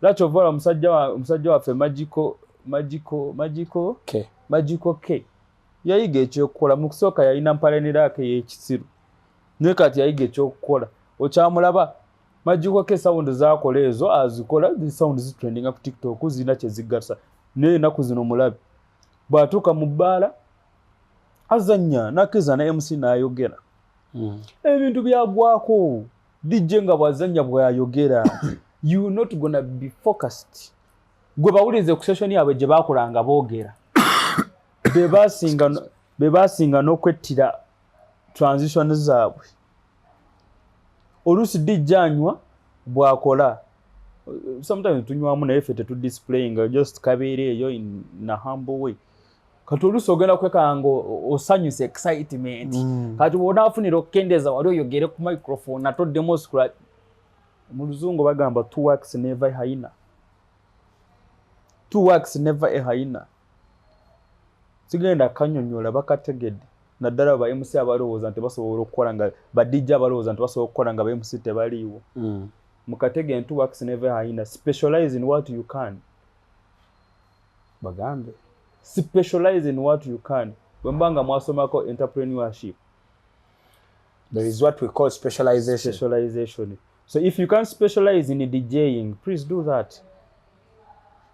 Lacho vola musajja waffe Magical K yayiga ekyokukola mu kusooka yalina mpalaniraake y'ekisiru naye kati yayiga ekyokukola okyamulaba Magical K sound zaakola ezo azikola zi sound zitrendinga ku TikTok zina kye zigasa naye ennaku zino mulabe bw'atuuka mu bbaala azannya nakiza na MC n'ayogera ebintu byagwako DJ nga bw'azannya bw'ayogera you not gonna be focused gwe bawulize ku session yaabwe gye baakolanga boogera be basinga n'okwettira transition zaabwe oluusi DJ anywa bw'akola sometimes tunywamu naye ffe tetudisplayinga just kabeera eyo in a humble way kati oluusi ogenda kwekanga osanyusa excitement kati bw'onaafunira okukendeeza wali oyogere ku microphone atoddemu scratch mu luzungu bagamba two works never a hyena sigenda kanyonyola bakategedde naddala ba MC abalowooza nti basobola okukola nga ba DJ abalowooza nti basobola okukola nga ba MC tebaliiwo mukatege two works never a hyena specialize in what you can bagambe specialize in what you can bwembanga mwasomako entrepreneurship there is what we call specialization. So if you can specialize in DJing, please do that.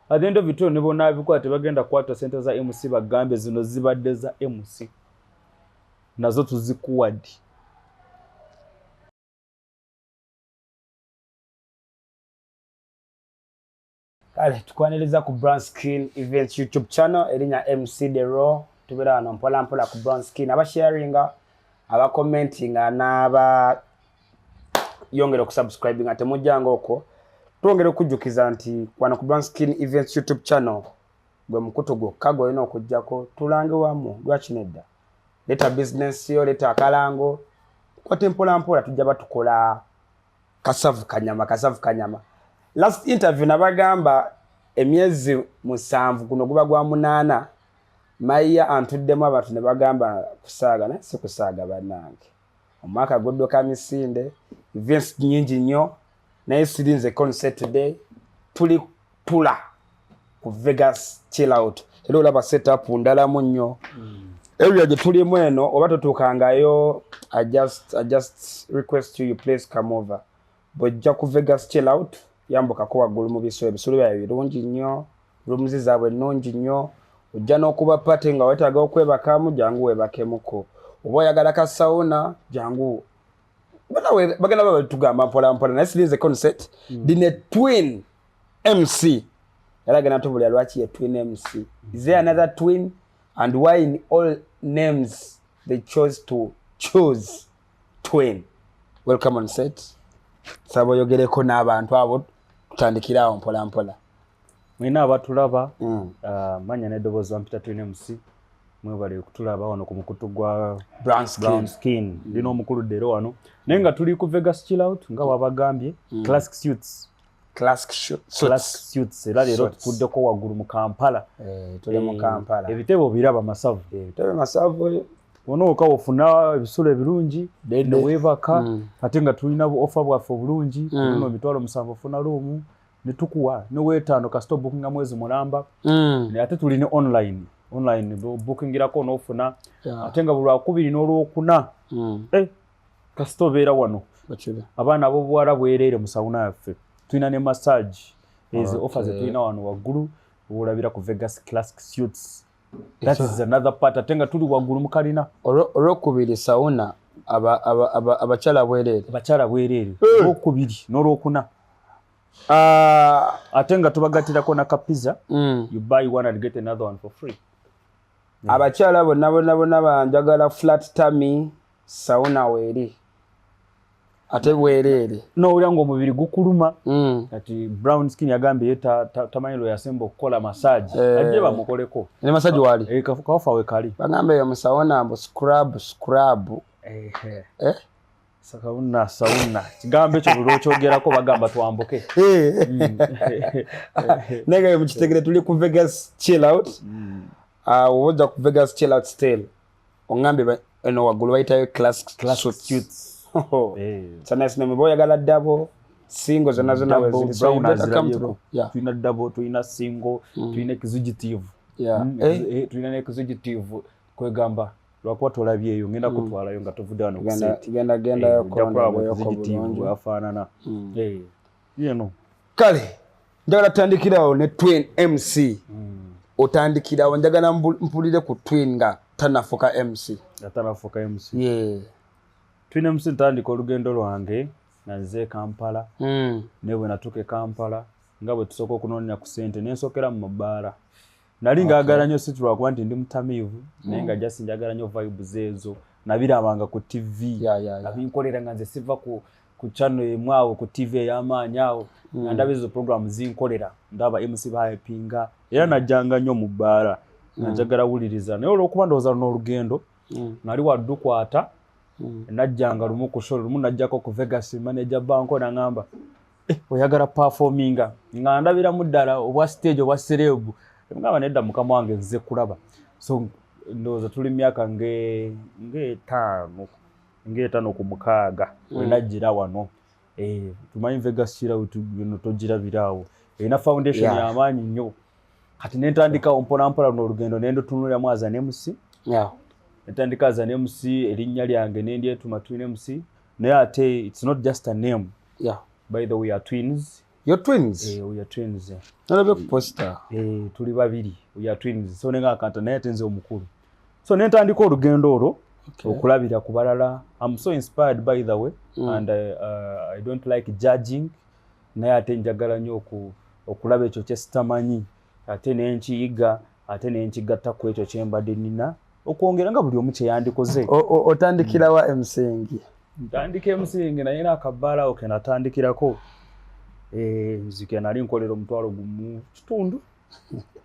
At the end of it all, nebo nabikwate bagenda kwata center za MC bagambe zino zibadde za MC. Nazo tuzikuwadi. Kale tukwaniriza ku Brown Skin Events YouTube channel erinya MC The Raw tubera na mpola ku Brown Skin aba sharinga aba commenting n'aba yongera ku subscribing ate mujjango okwo twongere kujjukiza nti kwana ku Brown Skin Events YouTube channel bwe mukutu gwokka ino okujjako tulange wamu lwakinedda leta business yo leta akalango kwate mpola tujja batukola kasavu kanyama. Last interview nabagamba emyezi 7 kuno guba gwa 8 Maya antuddemu abantu ne bagamba kusaaga na si kusaaga banange omwaka goddoka misinde events nyingi nnyo naye sirinze concert today tula ku Vegas chill out era olaba setup ndalamu nnyo area gye tulimu eno oba totuukangayo I just request you please come over bojja ku Vegas chill out yambuka ko waggulu mu bisolo bya birungi nnyo rooms zaabwe nnungi nnyo ojja n'okuba pate nga wetaaga okwebakamu jangu webakemuko oba oyagala ka sauna jangu bagenda batugamba mpola naye sirinze concert dine twin MC era gana tubulya lwaki ye twin MC is there another twin and why in all names they chose to choose twin welcome on set sabo yogereko n'abantu abo tutandikirawo mpola mwina abatulaba manya n'eddoboozi wampita twin MC mwebale kutulaba wano ku mukutu gwa Brown Skin lino omukulu dero wano naye nga tuli ku Vegas chill out nga wabagambye classic suits era leero tukuddeko waggulu mu Kampala tuli mu Kampala ebitebo biraba masavu onooka ofuna ebisulo ebirungi neweebaka ate nga tulina offer bwaffe obulungi tulina emitwalo 7 ofuna luumu ne tukuwa ne weetaano kasito bookinga mwezi mulamba ate tulina online bookingirako n'ofuna ate nga buli Lwakubiri n'Olwokuna kasito beera wano abaana ab'obuwala bwereere mu sawuna yaffe tulina ne massage ezo offers tulina wano waggulu olabira ku Vegas Classic Suites. That is another part atenga tuli waggulu mu kalina Olwokubiri sawuna abakyala bwereere Olwokubiri n'Olwokuna atenga tubagatirako na kapiza you buy one and get another one for free. Abakyala bonna banjagala flat tummy sauna weeri ate bwereere n'owulira ng'omubiri gukuluma kati Brown Skin yagambye tamanyi yasemba okukola massage ajje bamukoleko ne massage wali kafa we kali bagamba eyo musawona mbu scrub sauna kigambo ekyo buli okyogerako bagamba twambuke naye mu kitegere tuli ku Vegas chill out ojja ku Vegas chill out still ongambe eno waggulu bayitayo classic suits sana sinema boyagala dabo singo zonna wezili so yeah tulina double tulina single tulina executive yeah tulina ne executive kwegamba lwakuba tolabyeyo ngenda kutwalayo nga tovudde wano genda yokola executive afaanana kale njagala tutandikirawo ne Twin MC otandikirawo njagala mpulire ku Twin nga tanafuka MC Twin MC ntandika olugendo lwange naze Kampala ne bwe natuke Kampala nga bwe tusooka okunoonya ku ssente nensokera mu mabaala nali ngaagala nnyo si lwakuba nti ndi mutamiivu naye nga just njagala nnyo vibes ezo nabirabanga ku TV nabinkolera nga nze siva ku channel emu awo ku TV ey'amaanyi awo ndaba ezo program zinkolera ndaba MC baayepinga era najjanga nnyo mu bbaala najjagala wuliriza naye olw'okuba ndowooza n'olugendo nali waddukwata najjanga lumu ku show lumu najjako ku Vegas manager banko nangamba oyagala performinga nga ndabiramu ddala obwa stage obwa celeb ngaba nedda mukama wange nze kulaba so ndowooza tuli myaka ng'etaano ku mukaaga we najjira wano tumanyi Vegas kirawo bino togirabirawo erina foundation y'amaanyi nnyo kati nentandikawo mpolampola n'olugendo nendutunuliramu aza ne MC netandika aza ne MC erinnya lyange nendyetuma Twin MC naye ate it's not just a name by the way we are twins. You're twins? We are twins. Nalabe ku poster. Tuli babiri. We are twins. So nenga akanta naye tenze omukulu. So nentandika olugendo olwo okulabira ku balala. I'm so inspired by the way and I don't like judging. Naye ate njagala nnyo okulaba ekyo kye sitamanyi. Ate nenkiyiga, ate nenkigatta ku ekyo kye mbadde nina. Okwongera nga buli omu kye yandikoze. Otandikirawa MCing. Ntandika MCing naye n'akabaala oke natandikirako. Nzike nali nkolera omutwalo gumu kitundu.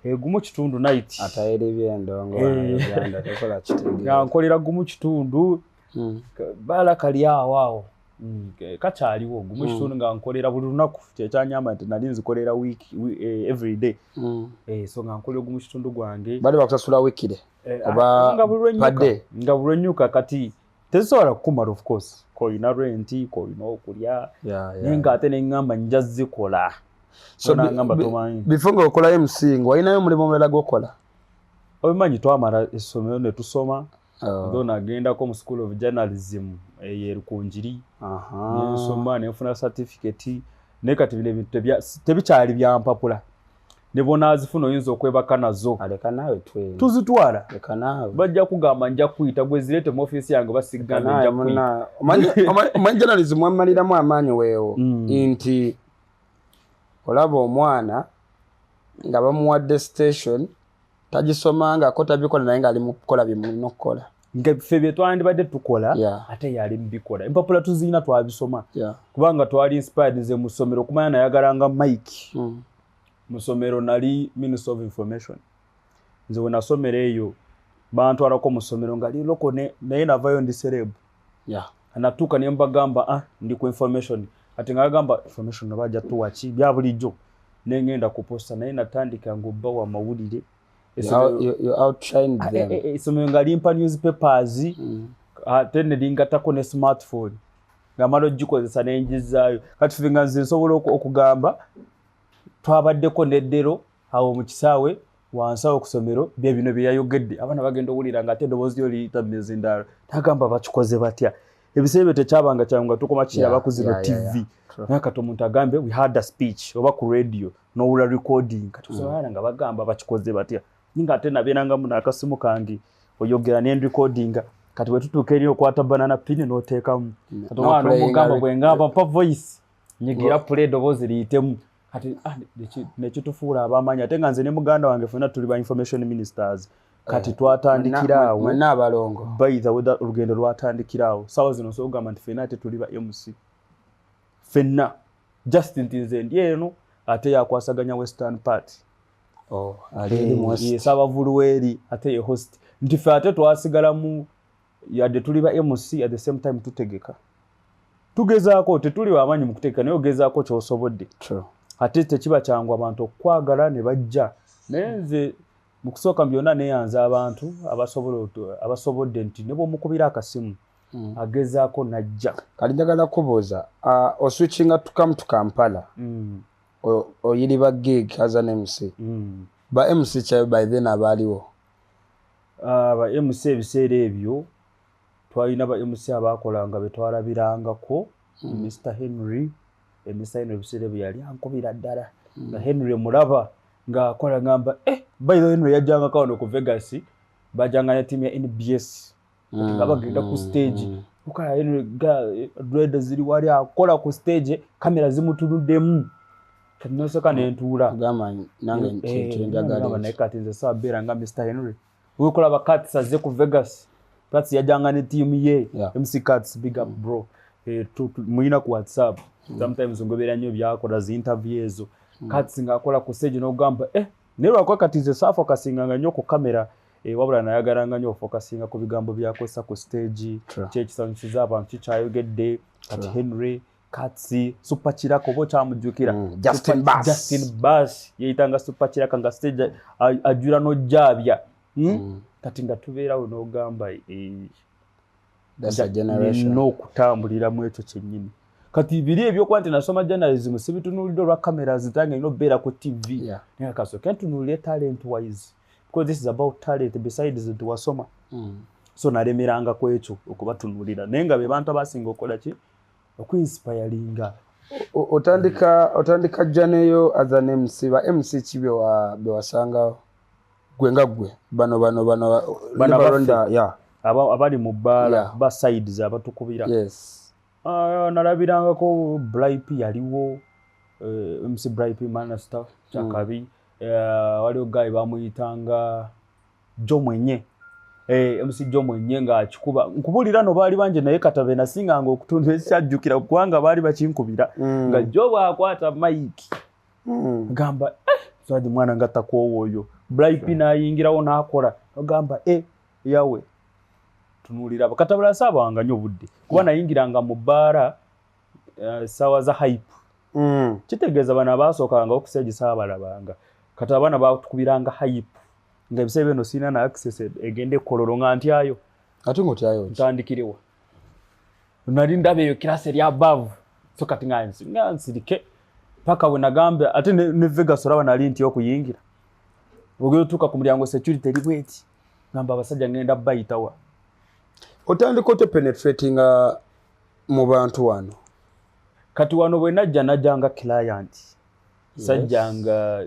Gumu kitundu night. Atayere byendongo yanda tekola kitege. Nga nkolera gumu kitundu. Baala kali awo. Kakyaliwo gumu kitundu nga nkolera buli lunaku kyekyanyamba nti nali nzikolera week every day. So nga nkolera gumu kitundu gwange. Bali bakusasula weekide. Oba nga bulwenyuka kati tezisobola kukumala of course koyina renti koyina okulya nenga ate nengamba nja zikola so nangamba tomanyi before nga okola MC wayinayo mulimu omulala gwokola obimanyi twamala essomero ne tusoma ndo nagendako mu school of journalism Rukunjiri nensoma nenfuna certificate ne kati bino ebintu tebikyali byampapula ne bona azifuna oyinza okwebaka nazo aleka nawe Twin tuzitwala leka nawe bajja kugamba nja kuyita gwezirete mu office yange basigana nja kuyita omanyi journalism amaliramu amaanyi weewo nti olaba omwana nga bamuwadde station tagisomangako tabikola naye nga ali mu kukola bimulina okukola nga ffe bye twandibadde tukola ate yali mubikola empapula tuzirina twabisoma kubanga twali inspired nze mu ssomero okumanya nayagalanga Mike musomero nali Minister of Information nze we nasomero eyo bantwalako mu ssomero nga liloko naye navayo ndi celeb anatuuka ne mbagamba ndi ku information ate nga agamba information bajja tuwaki bya bulijjo nengenda ku posta naye natandika ngobba wa mawulire you outshined them essomero nga limpa newspapers ate ne lingatako ne smartphone nga malo gikozesa nenjizaayo kati ffe nga nze nsobola okugamba twabaddeko neddero awo mu kisaawe wansawo ku ssomero bye bino bye yayogedde abaana bagenda owulira nga ate eddoboozi lyo liyita mmezindaalo tagamba bakikoze batya ebiseera tekyabanga kyangu nga tukoma kiraba ku zino TV naye kati omuntu agambe we had a speech oba ku radio n'owula recording kati osobola nga bagamba bakikoze batya ninga ate nabeerangamu n'akasimu kange oyogera n'enrecordinga kati bwe tutuuka eri okwata banana pin n'oteekamu kati omwana omugamba bwe ngamba mpa voice nyigira play eddoboozi liyitemu kati nekitufuula abamanyi ate nga nze ne muganda wange ffenna tuli ba information ministers kati twatandikiraawo mwenna abalongo by the way olugendo lwatandikiraawo sawa zino sogamba nti ffenna ate tuli ba MC ffenna just nti nze ndi eno ate yakwasaganya western party Sabavuluweri ate ye host nti ffe ate twasigalamu yadde tuli ba MC at the same time tutegeka tugezaako tetuli bamanyi mu kutegeka naye ogezaako ky'osobodde ate tekiba kyangu abantu okwagala ne bajja naye nze mu kusooka byonna neeyanza abantu abasobodde nti ne bw'omukubira akasimu agezaako najja. Kali njagala kubuuza oswitchinga to come to Kampala oyiri ba gig as an MC ba MC kyayo by then abaaliwo ba MC ebiseera ebyo twalina ba MC abaakolanga betwalabirangako Mr. Henry ebiseera ebyo yali ankubira ddala nga Henry mulaba ng'akola ngamba by the Henry yajjanga kawano ku Vegas bajjanga ne team ya NBS nga bagenda ku stage ukala Henry dread ziri wali akola ku stage kamera zimutunuddemu kanosoka nentuula gama nange ntinjagala naye kati nze sabeera nga Mr. Henry ukola ba Cats aze ku Vegas Cats yajjanga ne team ye MC Cats big up bro muyina ku WhatsApp sometimes ngobeera nnyo byakola zi interview ezo Cats ng'akola ku stage n'ogamba ne lwakwa kati nze saafokasinganga nnyo ku kamera wabula nayagalanga nnyo ofokasinga ku bigambo byakozesa ku stage kyekisanyusiza abantu kikyayogedde kati Henry Cats Super Chirako bo kyamujjukira Justin Bass yeyitanga Super Chirako nga stage ajula n'ojjabya kati nga tubeerawo n'ogamba that's a generation n'okutambulira mu ekyo kyennyini kati biri ebyokuba nti nasoma journalism sibitunuulidde olwa cameras zitange ino beera ku TV naye kasooka ntunuulire talent wise because this is about talent besides the wasoma so nalemeranga ku ekyo okubatunuulira naye nga be bantu abasinga okola ki okuinspiringa otandika janeyo as an MC ba MC kibye bewasangawo gwe nga gwe bano baronda abali mu bbaala ba sides abatukubira nalabirangako Bripe yaliwo MC Bripe Manasta Chakabi waliwo guy bamuyitanga Joe Mwenye MC Joe Mwenye nga akikuba nkubulira no baali banje naye katabe nasinganga okutundu ekyajjukira kubanga baali bakinkubira nga Joe bwakwata mic gamba sadi mwana ngatakoowo oyo Bripe nayingirawo nakola ogamba yawe tunulira bakatabula saba wanga nnyo budde kuba nayingiranga mu bbaara sawa za hype kitegeeza bana basookanga okusegi saabalabanga kati abaana batukubiranga hype nga ebiseera bino sina na access egende kololo nga ntyayo ate ng'otyayo ntandikirewa nali ndaba eyo kirasi eri above so kati nga nsirike paka bwe nagambe ate ne Vegas olaba nali nti okuyingira ogero tuka ku mulyango security eri bweti ngamba abasajja ngenda bayitawa otandika ote penetrating mu bantu wano kati wano bwe najjanga client sajjanga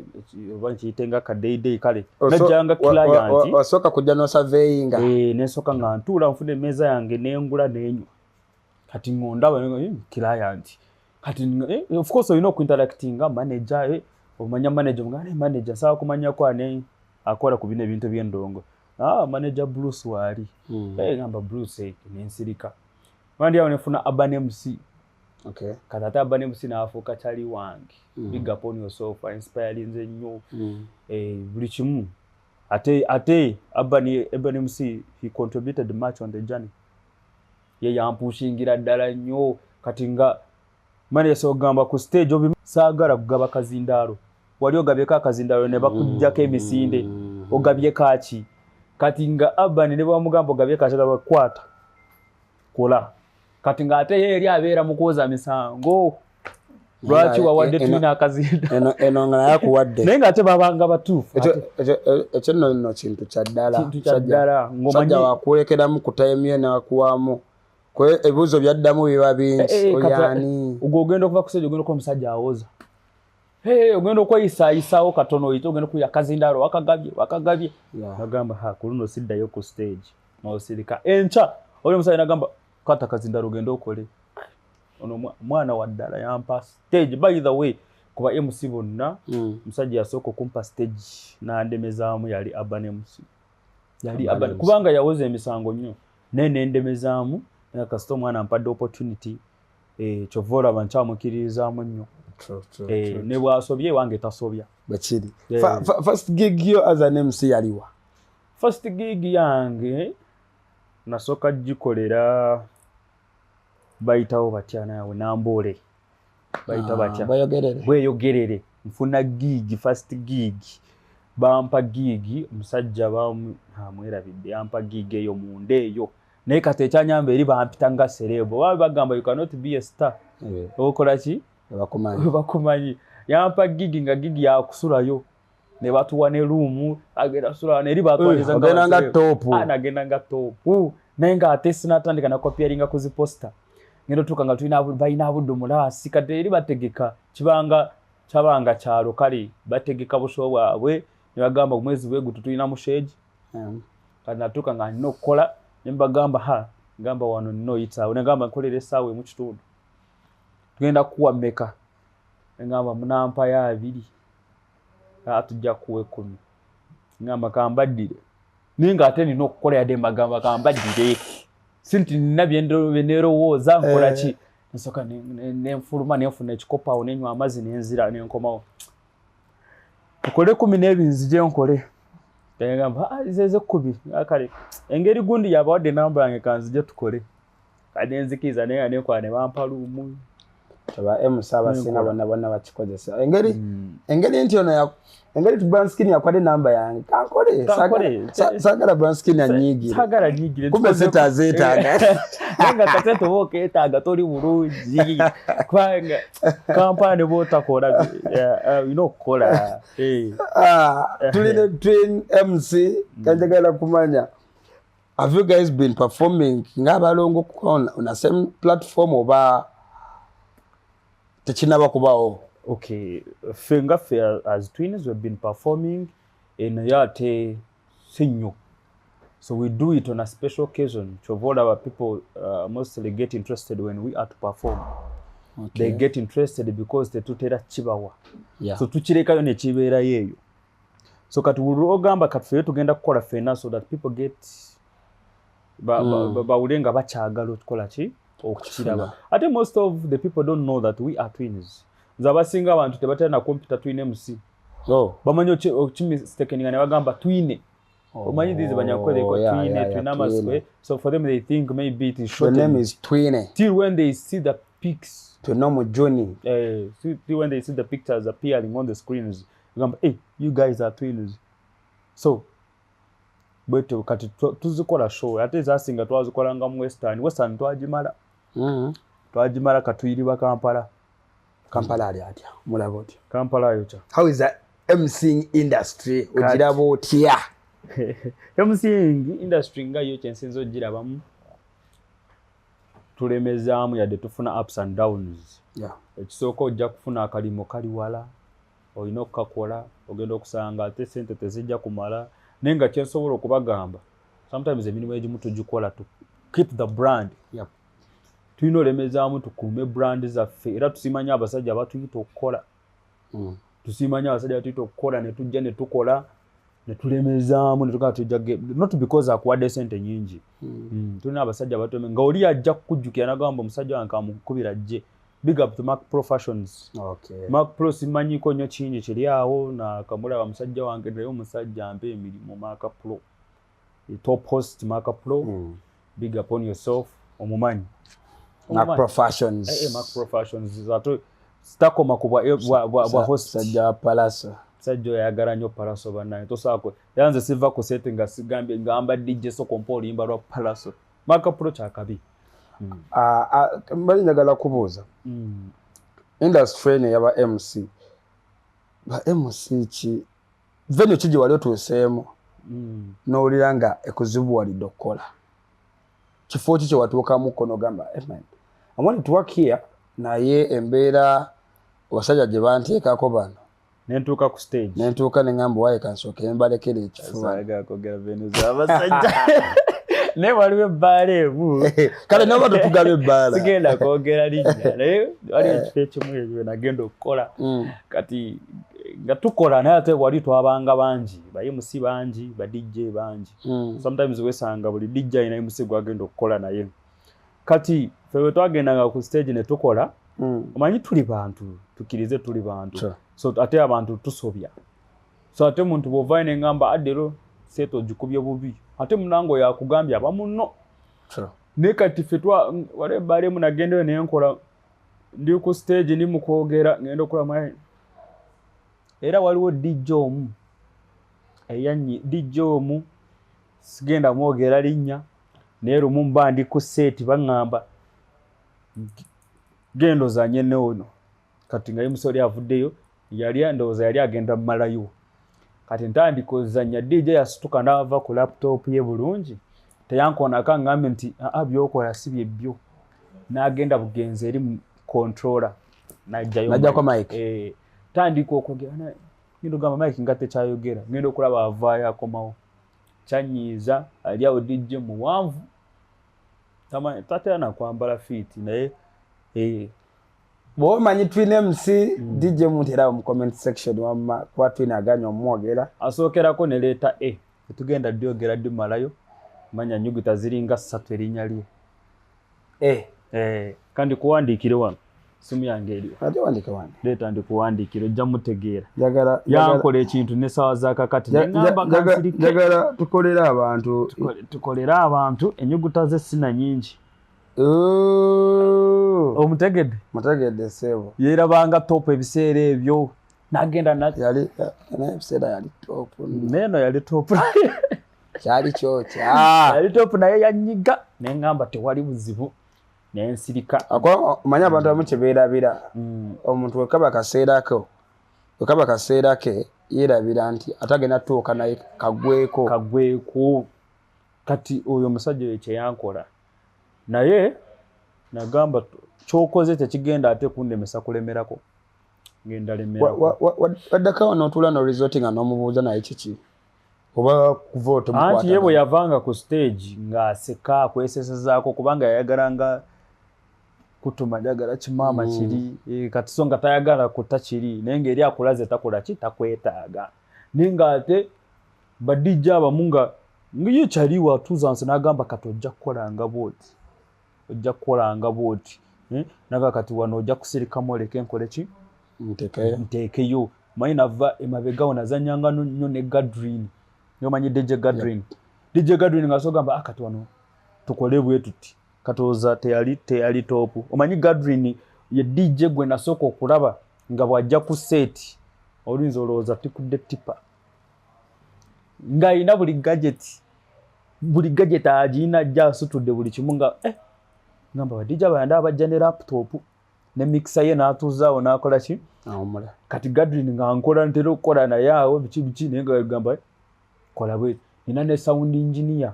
oba nkiyitenga kadeidei kale najjanga client osooka kujja no surveyinga nesooka nga ntuula nfuna emmeeza yange nengula nenywa kati ngondaba client kati of course olina okuinteractinga manager omanya manager mugane manager sawa kumanyako ane akola ku bino ebintu by'endongo manager Bruce wali ngamba Bruce nensirika mandi awo nefuna Urban MC kata Urban MC naafuuka kyali wange big up on yourself inspiring nze nnyo buli kimu ate Urban MC he contributed much on the journey ye yampushingira ddala nnyo kati nga manager sogamba ku stage obi saagala kugaba kazindaalo wali ogabyeko akazindaalo ne bakujjako emisinde ogabyeko aki kati nga Urban ne bamugamba ogabye kachaka bakwata kola kati nga ate yeri abeera mukoza misango lwaki wawadde tulina akazinda eno nga yakuwadde naye nga ate babanga batuufu ekyo nno kintu kya ddala ng'omanya wakulekeramu ku time ye n'akuwamu kwe ebibuuzo byaddamu biba bingi oyani ogwo ogenda okuva ku stage ogenda okuba omusajja awoza ogenda okweyisaayisaawo katono oyite ogenda okuya akazindaalo wakagabye nagamba ku luno siddayo ku stage n'osirika enkya oli omusajja nagamba kwata akazindaalo ogenda okole ono mwana wa ddala yampa stage by the way kuba MC bonna musajja yasooka okumpa stage n'andemezaamu yali Urban MC yali Urban kubanga yawoza emisango nnyo naye n'endemezaamu naye kasita omwana ampadde opportunity kyova olaba nkyamukiririzaamu nnyo ne bwasobye wange tasobya bakiri first gig yo as an MC yaliwa first gig yange nasooka gikolera bayitawo batya nawe Namboole bayita batya bweyogerere nfuna gig first gig bampa gig omusajja bamwerabidde yampa gig eyo munda eyo naye kati ekyanyamba eri bampita nga serebo baba bagamba you cannot be a star okola ki bakumanyi yampa gigi nga gigi yakusulayo ne batuwa ne room agenda sula ne eri batwaliza nga top nagenda nga top naye nga ate sinatandika na copying ku ziposta ngendo tuka nga tulina bayina abuddu mulasi kati eri bategeka kyabanga kyalo kali bategeka busho bwabwe ne bagamba omwezi bwegutu tulina musheji kati natuka nga nino kukola nimbagamba ngamba wano nino yitsawo ngamba nkolere sawe mu kitundu tugenda kuwa meka ngamba munampa ya 2 atujja kuwe 10 ngamba kambaddire ninga ate nino kukola yade magamba kambaddire sinti nabyendo benerowoza nkola ki nsoka nenfuluma nenfuna ekikopa awo nenywa amazi nenzira nenkomawo ukole 10 nzije nkole ngamba izeze 10 akale engeri gundi yabawadde namba yange kanzije tukole kadi enzikiza naye anekwane bampa lumu aba musaba sina bonna bakikozesa engeri nti ono engeri tu Branskin yakwade namba yange kankole sagala Branskin anyigire sagala nyigire kumbe zetaga nga kateto boke etaga tori bulungi kwanga kampani botakola kola tuline twin MC kanjagala kumanya have you guys been performing ngabalongo on the same platform oba techinaba kubawo? Okay, Fenga as twins we've been performing in Yate Sinyo. So we do it on a special occasion to avoid our people mostly get interested when we are to perform. Okay. They get interested because they tutera chibawa. Yeah. So tuchirekayo ne chibera yeyo. So kati urogamba katufeyo tugenda kukola fena so that people get ulenga bachagalo tukola chi okuchiraba. Ate most of the people don't know that we are twins. Zabasinga abantu tebatana computer twin MC. Bamanyo chimistekeninga ne bagamba twine. Omanyi these banyakwele ko twinamaswe. So for them they think maybe it is short. The name is twine. Till when they see the pics to normal journey. Till when they see the pictures appearing on the screens. Bagamba hey, you guys are twins. So but kati tuzikola show ate zasinga twazikola nga mu Western twajimala. Twajimala katuyiri ba Kampala ali atya mulaboti Kampala yocha. How is that MCing industry ojirabo otya? MCing industry nga yo chensenzo jirabamu tulemezaamu yade tufuna ups and downs. Ekisoko ojja kufuna akalimo kali wala oyina okukakola ogenda okusanga ate sente tezijja kumala nenga kyensobola okubagamba sometimes emirimu egimu tugikola to keep the brand. Tulina olemezaamu tukuume brand zaffe era tusimanya abasajja abatuyita okukola. Tusimanya abasajja abatuyita okukola ne tujja ne tukola ne tulemezaamu ne tukala tujja not because akuwadde sente nyingi. Tulina abasajja abatome nga oli ajja kukujjukira n'agamba omusajja wange amukubira jje. Big up to Mark Pro Fashions. Okay. Mark Pro simanyiko nnyo kingi kiri awo na kamulaba musajja wange naye omusajja ampe emirimu Mark Pro. Top host Mark Pro. Big up on yourself omumanyi. Mark Pro Fashions. Mark Pro Fashions zato stakoma kubwa host sajja Palaso. Sajja yagala nnyo Palaso banaye tosaako yanze siva ku setting nga sigambye ngamba DJ soko mpoli imba lwa Palaso. Mark Pro chakabi. Mbali njagala kubuuza industry ne yaba MC ba MC ki venyo kiji wali otuseemu n'owulira nga ekuzibu walidde okukola kifo ki kye watuukamu kono gamba man I want to work here naye embeera abasajja gye banteekako bano nentuuka ku stage nentuuka ne ngamba waye kansooke mbalekera ekifuba ne waliwo ebbaala ebu kale nabo tutugabe ebbaala sigenda kwogera linnya naye waliwo ekifo ekimu ebyo nagenda okukola kati nga tukola naye ate wali twabanga bangi ba MC bangi ba DJ bangi sometimes wesanga buli DJ ina MC gwagenda okukola naye kati fewe twagendanga ku stage ne tukola omanyi tuli bantu tukirize tuli bantu so ate abantu tusobya so ate muntu bw'ovaayo ne ngamba addero seto jukubye bubi ate munango yakugambya abamuno ne kati fetwa wale bare munagenda ne nkola ndi ku stage ni mukogera ngendo kula mai era waliwo DJ omu eyanyi DJ omu sigenda mwogera linnya Nero mumba ndi ku set bangamba gendo za nyene ono kati nga yimusori avuddeyo yali andoza yali agenda malayo kati ntandiko zanya DJ yasituka nava ku laptop ye bulungi teyankona kangambe nti byokola sibye byo nagenda bugenze eri controller najja kwa mic tandiko okugana ngindo gamba mic ngate chayogera ngendo okulaba avaya akomawo chanyiza ali awo DJ muwanvu tama tatana kwambala fit naye bo manyi twine MC DJ mutera mu comment section wamma kwa twine aganya omwogera asokerako ne leta tugenda dyogera dimalayo manya nyuguta ziringa 3 erinya lye kandi kuwandikire wano simu yange eriyo aje wandike wani leta ndi kuwandikire ojja mutegeera jagala yankola ekintu ne sawa zakakati ngamba kansirike jagala tukolera abantu enyuguta ze sina nyingi Mutegedde sebo yerabanga top ebiseera ebyo nagenda yali ebiseera yali top neno yali top kyali kyocha yali top naye yanyiga nengamba tewali buzibu nensirika akwa manya abantu amukibeerabira omuntu wekaba kaseera ke yerabira nti atagenda tuuka naye kagweko kati oyo musajja ekye yankola naye nagamba chokoze tekigenda ate kundemesa kulemerako ngenda lemera wadaka onotula no resorting anomubuuza naye kiki oba kuvote mukwata anti yebo yavanga ku stage nga seka kwesesezaako kubanga yayagalanga kutuma jagala kimama kiri kati songa tayagala kutakiri nenge eri akulaze takola ki takwetaaga ninga ate badijja abamunga ngiye chaliwa tuzanse nagamba katojja kukolanga boti naga kati wano ojja kusirika moleke nkole ki ntekeyo manyi nava emabega onazanyanga nnyo ne Gadrin yomanyi DJ Gadrin ngasogamba akati wano tukole bwe tuti katoza teyali top omanyi Gadrin ye DJ gwe nasoko okulaba nga bwajja ku set olinzo loza tikudde tipa nga ina buli gadget ajina jasu tudde buli kimunga ngamba badija bayanda abajja ne laptop ne mixer ye natuzaawo nakola ki kati Gadrin nga nkola ntero kola na yawo bichi nenga gamba kola bwe ina ne sound engineer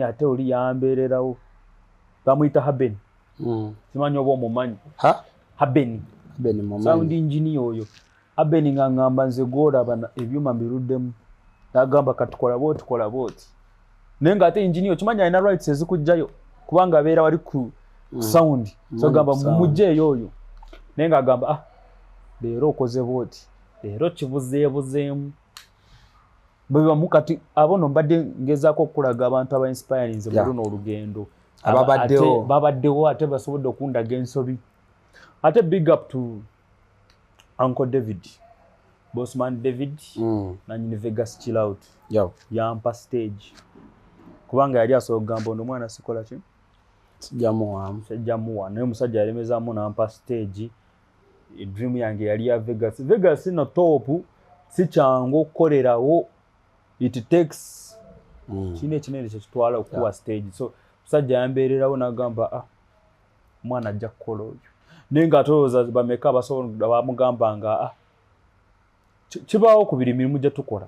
ate oli yambererawo bamuyita Haben simanyi obo mumanyi Haben mumanyi sound engineer oyo Haben nga ngamba nze gola bana ebyuma mbiruddemu nagamba katukola boti nenga ate engineer kimanya ina rights ezikujjayo kubanga beera wali ku sound so gamba mumuje yoyo nenga gamba leero okoze boti leero kibuzeemu bwe mukati abono mbadde ngezaako okulaga abantu aba inspiring mu luno olugendo babaddewo ate basobodde okundaga ensobi ate big up to Uncle David Bossman David na Vegas Chill Out yampa stage kubanga yali asogamba ono mwana sikola ki sijjamuwa naye musajja yalemezaamu nampa stage dream yange yali ya Vegas no top si kyangu okukolerawo it takes kino ekinene kyekitwala okuwa stage so musajja yambeererawo nagamba mwana ajja kukola oyo naye nga atolooza bameka abasobola bamugamba nga kibaawo ku biri mirimu gye tukola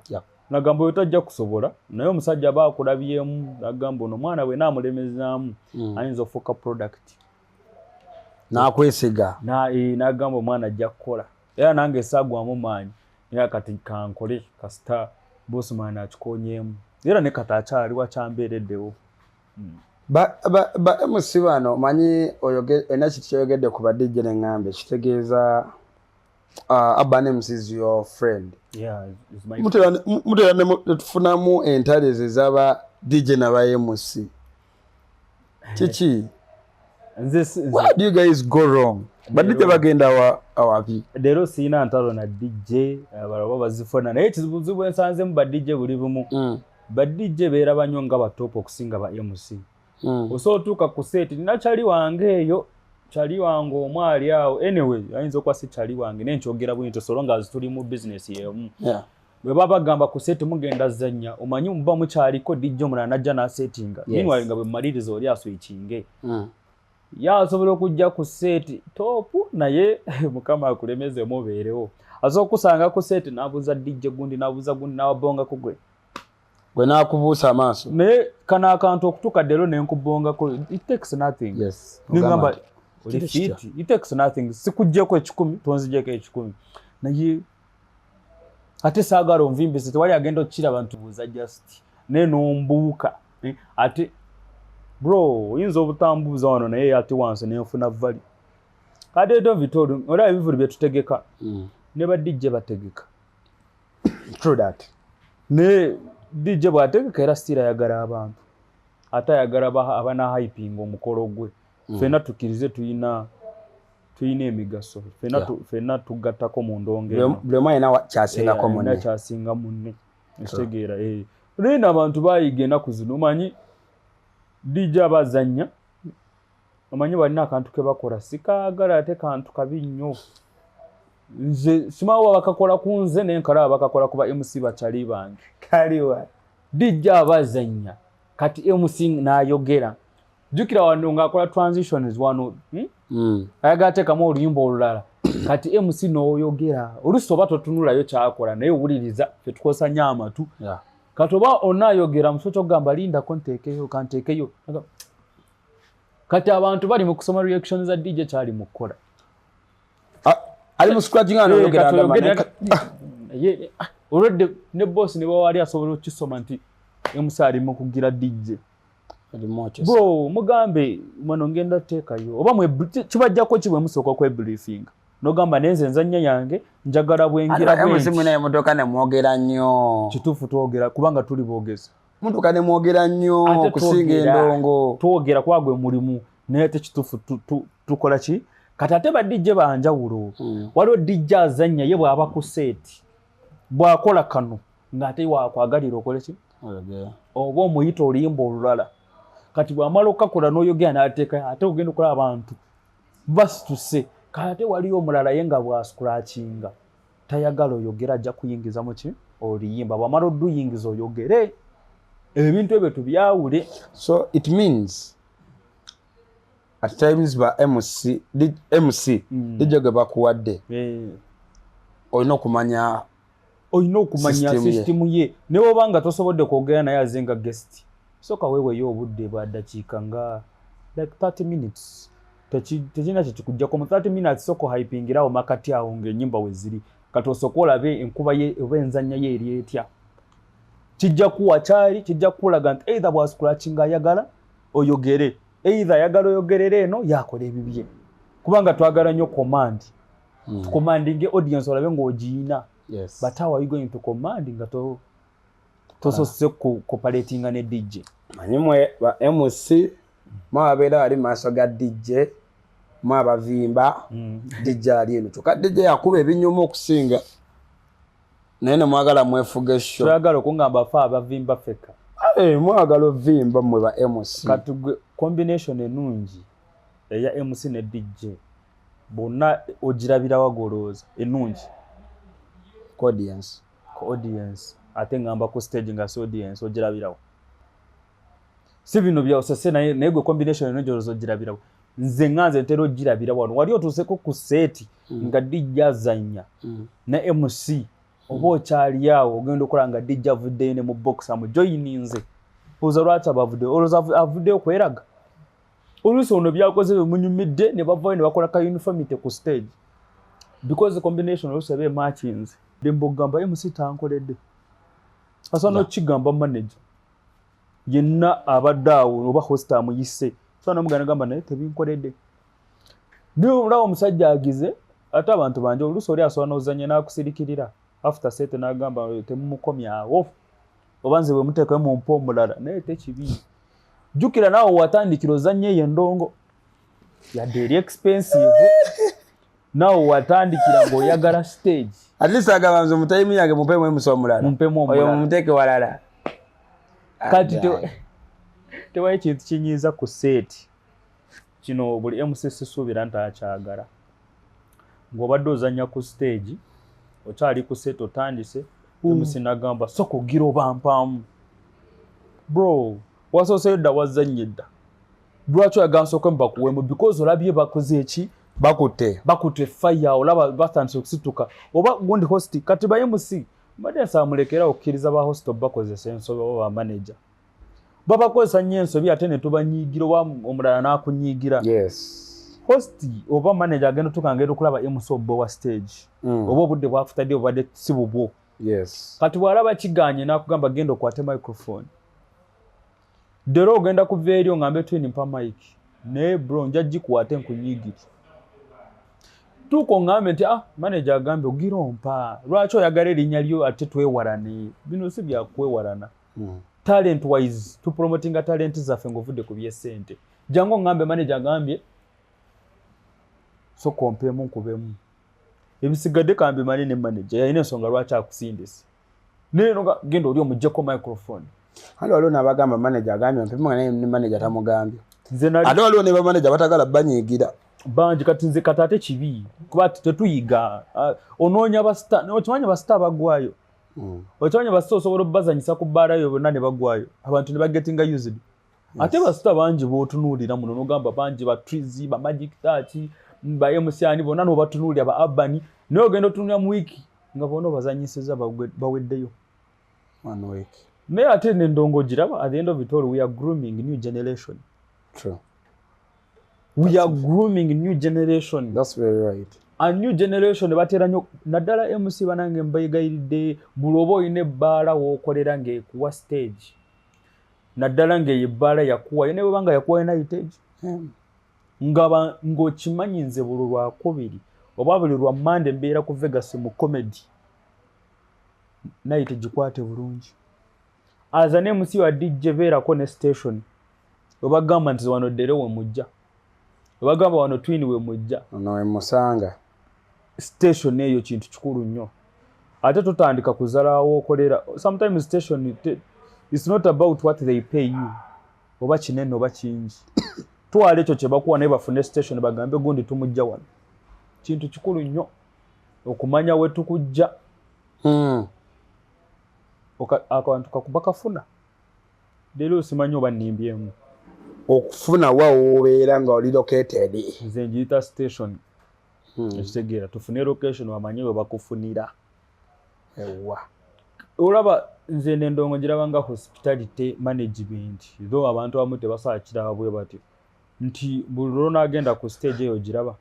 nagamba oyo tajja kusobola naye omusajja baakulabyemu nagamba ono mwana we naamulemezaamu ayinza ofuuka product nakwesiga nagamba omwana ajja kukola era nange esaagwamu maanyi naye kati kankole kasita Bossman akikonyeemu era ne kati akyaliwo akyambeereddewo ba MC bano manyi oyina kiti kyoyogedde ku badijje neŋŋambe kitegeeza Urban MC is your friend. Mutera netufunamu entale ez'aba DJ n'aba MC. Kiki? Why do you guys go wrong? Badijje bagenda awapi? Leero siina ntalo na DJ abalaba bazifuna naye ekizibu ensanzemu badijje buli bumu. Badijje beera banyo nga batopo okusinga ba MC. Osootuuka ku set nina kyali wange eyo chali wange omwali awo anyway ayinza okuba si chali wange nenkyogera bwinto so long as tuli mu business yemu bwe baba gamba ku set mugenda zanya omanyi muba mukyaliko DJ omulala najja n'asettinga meanwhile nga bwe maliriza oli aswitchinge yasobola okujja ku set top naye mukama akulemeze mubeerewo azo okusanga ku set n'abuuza DJ gundi n'abuuza gundi n'ababonga ku gwe nakubuusa amaaso naye kana akantu okutukadde ero nenkubongako it takes nothing ningamba oli fit it takes nothing sikujjeko 10 tonzijeko 10 naye ate saagala onvimbise tewali agenda okukira abantu buuza just naye nombuuka ate bro oyinza obutambuuza wano naye ate wansi nenfuna vali kati edo vitodo olaba ebivulu byetutegeka ne badijje bategeka true that ne DJ bwategeka era stira yagala abantu ate ayagala abana hyping omukolo gwe fena tukirize tuyina emigaso fena tugattako mu ndonge buli omu ayina kyasingako munne kyasinga munne ekitegeera naye n'abantu bayiga ennaku zino omanyi DJ abazanya omanyi balina akantu ke bakola sikaagala ate kantu kabi nnyo nze simawo bakakola ku nze nenkalaba bakakola kuba MC bakyali bange kaliwa DJ abazanya kati MC n'ayogera jukira wano ng'akola transitions wano ayagateekamu oluyimba olulala kati MC n'oyogera olusi oba totunulayo kyakola naye owuliriza ffe tukosa nnyo amatu kati oba onaayogera musoto ogamba lindako kanteekeyo kati abantu bali mu kusoma reaction za DJ kyali mu kukola ali mu scratching ano yogera olwedde ne boss ne bawali asobola okukisoma nti MC ali mu kugira DJ bro mugambe mwano ngenda teekayo oba kibajjako kibwe musooka kwebriefing nogamba nenze nzanya yange njagala bwengira bwengi MC naye mutoka ne mwogera nnyo kituufu twogera kubanga tuli boogezi mutoka ne mwogera nnyo okusinga endongo twogera kwagwe mulimu naye tekituufu tukola ki kati ate ba DJ banjawulo waliwo DJ azanya ye bw'aba ku set bw'akola kano ng'ate wakwagalira okole ki oba omuyita oluyimba olulala kati bw'amala okakola n'oyogera n'ateeka ate ogenda okola abantu basituse kati ate waliyo omulala ye nga bw'ascratchinga tayagala oyogera ajja kuyingiza mu ki oluyimba bw'amala odduyingiza oyogere ebintu ebyo tubyawule so it means at times ba MC DJ gwe bakuwadde olina okumanya system ye ne bwoba nga tosobodde kwogera naye aze nga guest soka weeweyo obudde bwa ddakiika nga like 30 minutes tekirina kyekikujjako mu 30 minutes soko hypingirawo makati awo ng'ennyimba we ziri kati osooka olabe enkuba ye oba enzanya ye eri etya kijja kuwa kyali kijja kulaga nti either bw'ascratchinga ayagala oyogere either ayagala oyogerere eno yakola ebibye kubanga twagala nnyo command tucommandinge audience olabe ng'ogiyina but how are you going to command nga tosose cooperatinga ne DJ manyimwe ba MC mwabeera ali maaso ga DJ mwabavimba DJ ali eno kyokka DJ yakuba ebinyuma okusinga naye nemwagala mwefuge sho twagala okungamba fa abavimba feka mwagala ovimba mmwe ba MC kati combination enungi eya MC ne DJ bonna ogirabira wagolooza enungi audience ate ngamba ku stage nga so audience ogirabirawo si bino byawusese naye gwe combination enungi ogirabirawo nze nganze ntera ogirabira wano wali otuuseko ku seeti nga DJ azanya ne MC oba okyali awo ogenda okola nga DJ avuddeyo ne mu box amujoyininze buuza lwaki abavuddeyo olowooza avuddeyo kweraga oluusi ono byakoze bemunyumidde ne bavayo ne bakola ka uniformity ku stage because the combination oluusi eba ematchinze dembogamba MC tankoledde asobola n'okigamba manager yenna abadde awo oba host amuyise so namugana gamba naye tebinkoledde nolaba omusajja agize ate abantu banje oluusi oli asobola n'ozanya n'akusirikirira after set n'agamba temumukomyawo oba nze bwe muteekayo mu mpa omulala naye tekibi jjukira naawe watandikira ozanya eyo endongo yadde eri expensive naawe watandikira ng'oyagala stage at least agamba nze mutayimi yange mumpemu emusa omulala oyo mumuteeke walala kati tewayi kintu kinyiiza ku seeti kino buli MC sisuubira nti akyagala ng'obadde ozanya ku stage okyali ku seeti otandise MC nagamba soko giro bampamu bro wasoseyo dda wazanye dda lwaki oyagala nsooke mubakuweemu because olabye bakoze eki bakutte fire olaba batandise okusituka oba gundi host kati ba MC mbadde nsaba mulekera okukkiriza ba host bakozesa ensobi oba ba manager babakozesa nnyo ensobi ate ne tubanyiigira oba omulala n'akunyiigira host oba manager agenda tukangenda okulaba MC obbo wa stage oba obudde bwafutadde obadde si bubwo kati bw'alaba kiganye n'akugamba genda okwate microphone dero ogenda kuva eri ongambe twini mpa mic naye bro nja gikwate nkunyiigire tuko ngambe nti manager agambe ogirompa lwaki oyagala erinnya lyo ate twewalane bino si byakwewalana talent wise to promoting talent zaffe ng'ovudde ku by'essente jangu ngambe manager agambye so kompemu nkubemu ebisigadde kambi mali ne manager yalina ensonga lwaki akusindise neno genda oli omuggyeko microphone hali waliwo n'abagamba manager agambye mpemu naye ne manager tamugambye ate waliwo ne bamanager batagala banyiigira bangi kati nze kati ate kibi kuba tetuyiga onoonya basita okimanyi basita bagwayo okimanyi basita osobola obbazanyisa ku bbaala yo bonna ne bagwayo abantu ne bagetinga used ate basita bangi b'otunuulira muno n'ogamba bangi ba Trizi ba Magic Touch ba MC ani bonna n'obatunuulira ba Urban naye ogenda otunuulira mu wiiki nga bonna obazanyisiza baweddeyo one week naye ate n'endongo giraba at the end of it all we are grooming new generation. True. We are grooming new generation. That's very right. A new generation batera nnyo naddala MC banange mbayigayiridde bulobo oyina ebbaala w'okolera ng'ekuwa stage naddala ng'eyebbaala yakuwa ne bwebanga yakuwa united ng'okimanyi nze buli lwakubiri oba buli lwa Monday mbeera ku Vegas mu comedy night gikwate bulungi aza ne MC wa DJ beerako ne station obagamba nti wano ddere we mujja obagamba wano twini we mujja ono we musanga station eyo kintu kikulu nnyo ate tutandika kuzalawo okolera sometimes station it's not about what they pay you oba kinene oba kingi twala ekyo kye bakuwa naye bafune station bagambe gundi tumujja wano kintu kikulu nnyo okumanya we tukujja akantu kakuba kafuna leero simanyi oba nnimbyemu okufuna wa wobeera nga oli located nze njiyita station ekitegeera tufune location wamanye we bakufunira ewa olaba nze n'endongo ngiraba nga hospitality management though abantu abamu tebasobola kiraba bwe batyo nti buli lwo n'agenda ku stage eyo giraba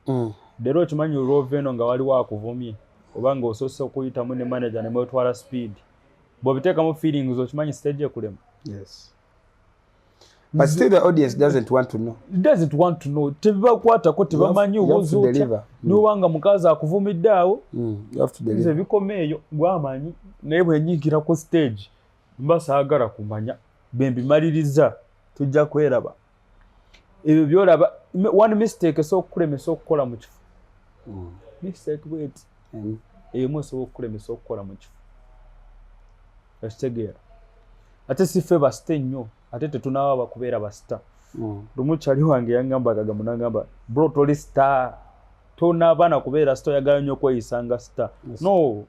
leero okimanyi olwova eno nga waliwo akuvumye oba ng'osoose okuyitamu ne manager ne mwetwala speed bw'obiteekamu feelings okimanyi stage ekulema. Yes. But still the audience doesn't want to know. It doesn't want to know. Tebakwatako tebamanyi obuzi otya niwanga mukazi akuvumidde awo you have to deliver. Nze bikomeeyo gwamanyi naye bwenyigira ku stage mba saagala kumanya bembimaliriza tujja kweraba ebyo byolaba one mistake esookukulemesa okukola mu kifo mistake bweti emu esobola okukulemesa okukola mu kifo ekitegeera ate sife basita ennyo ate tetunaaba bakubeera basita lumu kyali wange yangamba agamba nangamba bro toli star tonabaana kubeera sita oyagala nnyo okweyisanga sita no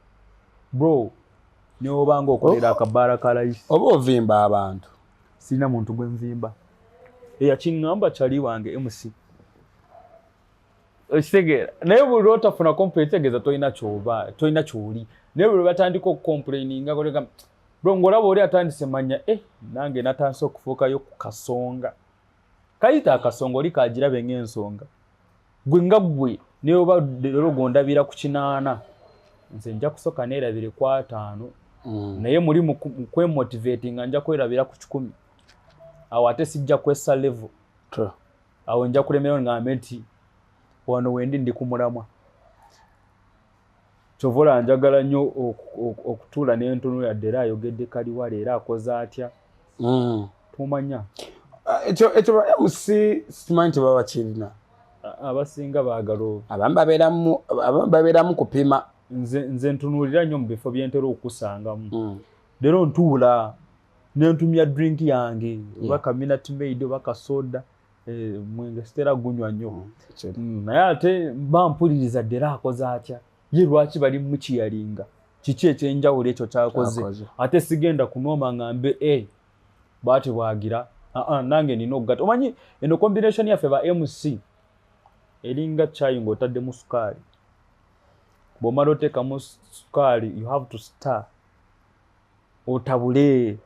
bro neobanga okolera akabaala ka layisi oba ovimba abantu sirina muntu gwe nvimba eyakiŋŋamba kyali wange MC ekitegeera naye buli lwotafuna complaint tegeeza tolina kyoba tolina kyoli naye buli batandika okucomplaininga kolega bro ngolaba oli atandise manya nange natandise okufuukayo ku kasonga kayita akasonga oli kagirabe ng'ensonga gwe nga gwe naye oba leero gondabira ku 8 nze nja kusoka neerabire ku 5 naye muli mu kwemotivatinga nja kwerabira ku 10 awo ate sijja kwessa level awo nja kulemerao ngambe nti wano wendi ndi ku mulamwa kyovola njagala nnyo okutuula n'entono yadde era ayogedde kaliwala era akoze atya tumanya ekyo MC simanyi tebaba kirina abasinga baagala abamu babeeramu kupima nze ntunuulira nnyo mu bifo byentera okusangamu leero ntuula nentumya drink yange oba kaminati maid oba kasoda mwenge sitera gunywa nnyo naye ate mba mpuliriza ddera akoze atya ye lwaki bali mukiyalinga kiki ekyenjawulo ekyo kyakoze ate sigenda kunooma ngambe bwati bwagira nange nina okugatta omanyi eno combination yaffe ba MC eringa chai ng'otaddemu sukaali bw'omala oteekamu sukaali you have to stir otabule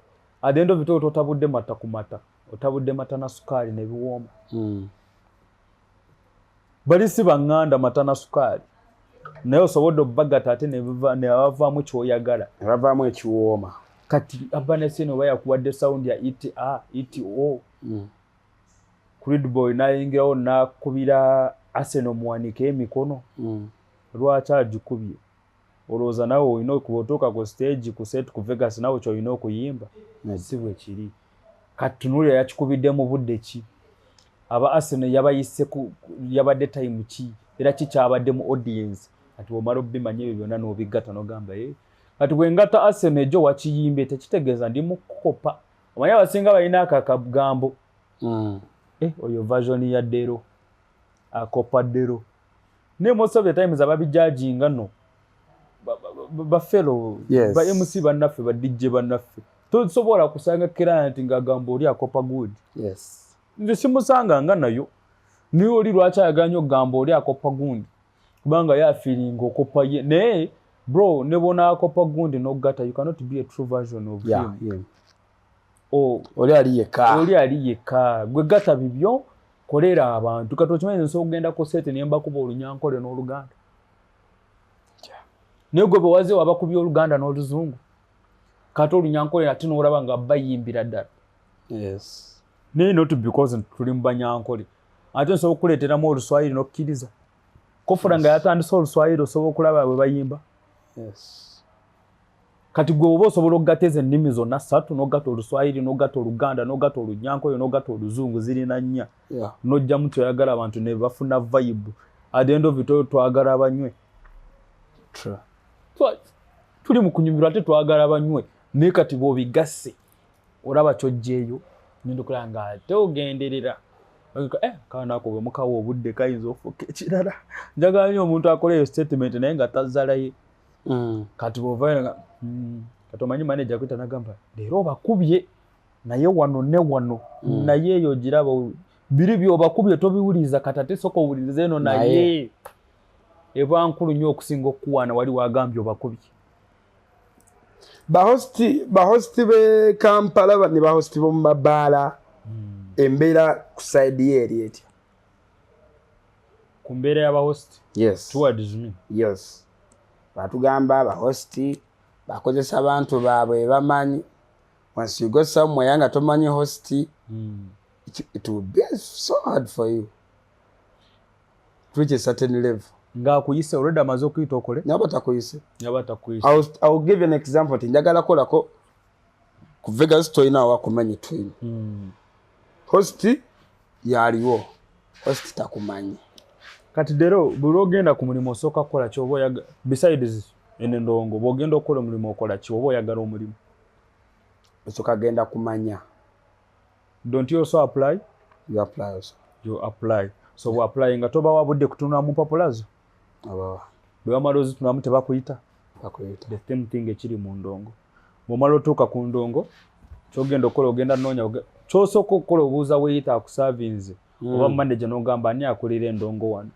at the end of it otabudde mata ku mata otabudde mata na sukaali ne biwooma bali si baŋŋanda mata na sukaali naye osobodde obbagata ate ne bavaamu kyoyagala ne bavaamu ekiwooma kati abanesi eno bayakuwadde sawundi ya ETO Creed Boy n'ayingirawo n'akubira Arsenal muwanike emikono lwaki agikubye olowooza nawe olina okutuuka ku stage ku set ku Vegas nawe kyolina okuyimba si bwe kiri kati tunuulira yakikubidde mu budde ki aba Arsenal yabayise yabadde time ki era kikyabadde mu audience kati bw'omala obimanya ebyo byonna n'obigatta n'ogamba kati bwe ngatta Arsenal ejo wakiyimbe tekitegeeza ndi mu kukopa omanyi abasinga balina akagambo oyo version ya Dero akopa Dero ne most of the times ababijajinga no bafelo ba MC bannaffe ba DJ bannaffe tosobola kusanga client ngagamba oli akopa good nze simusanga nga nayo niyo oli lwaki ayaganya okugamba oli akopa gundi kubanga ya feeling okopa ye ne bro ne bona akopa gundi n'ogatta you cannot be a true version of him oli ali yekka gwe gatta bibyo kolera abantu kati okimanyi nso okugenda ku sete nemba kuba olunyankole n'oluganda naye gwe bewaze wabakubya oluganda n'oluzungu kati olunyankole ate n'olaba nga bayimbira ddala naye not because tuli mu banyankole ate nsobola okuleeteramu oluswayiri n'okkiriza kofula nga yatandise oluswayiri osobola okulaba bwe bayimba kati gwe oba osobola okugatta ezo ennimi zonna ssatu n'ogatta oluswayiri n'ogatta oluganda n'ogatta olunyankole n'ogatta oluzungu zirina nnya n'ojjamu kyoyagala abantu ne bafuna vibe at the end of it twagala abanywe tuli mu kunyumirwa ate twagala abanywe naye kati bw'obigasse olaba kyojjeeyo nindukulaba nga ate ogenderera kaana ako bwe mukawa obudde kayinza ofuuka ekirala njagala nnyo omuntu akola eyo statement naye nga tazzalaye kati bw'ovayo kati omanyi manager kwita nagamba leero obakubye naye wano ne wano naye eyo giraba biri by'obakubye tobiwuliza kati ate sooka owuliriza eno naye eba nkulu nnyo okusinga okuwaana wali wagambye obakubye bahosti be Kampala ne bahosti b'omu mabaala embeera ku side ye eri etya ku mbeera y'abahosti towards me batugamba abahosti bakozesa abantu baabwe bamanyi once you go somewhere nga tomanyi hosti it will be so hard for you to reach a certain level ng'akuyise already amaze okuyita okole nyaba takuyise I will give you an example njagala kolako ku Vegas toyina wakumanyi twin hosti yaliwo hosti takumanyi kati dero buli ogenda ku mulimu osooka kukola kyoba oyagala besides ene ndongo bw'ogenda okukola omulimu okola ki oba oyagala omulimu osooka genda kumanya don't you also apply you apply so bw'apply nga toba wabudde kutunula mu papulazo bwe wamala ozitunamu tebakuyita the same thing ekiri mu ndongo bw'omala otuuka ku ndongo kyogenda okukola ogenda noonya kyosooka okukola obuuza weeyita akusavinze oba manager n'ogamba ani akulira endongo wano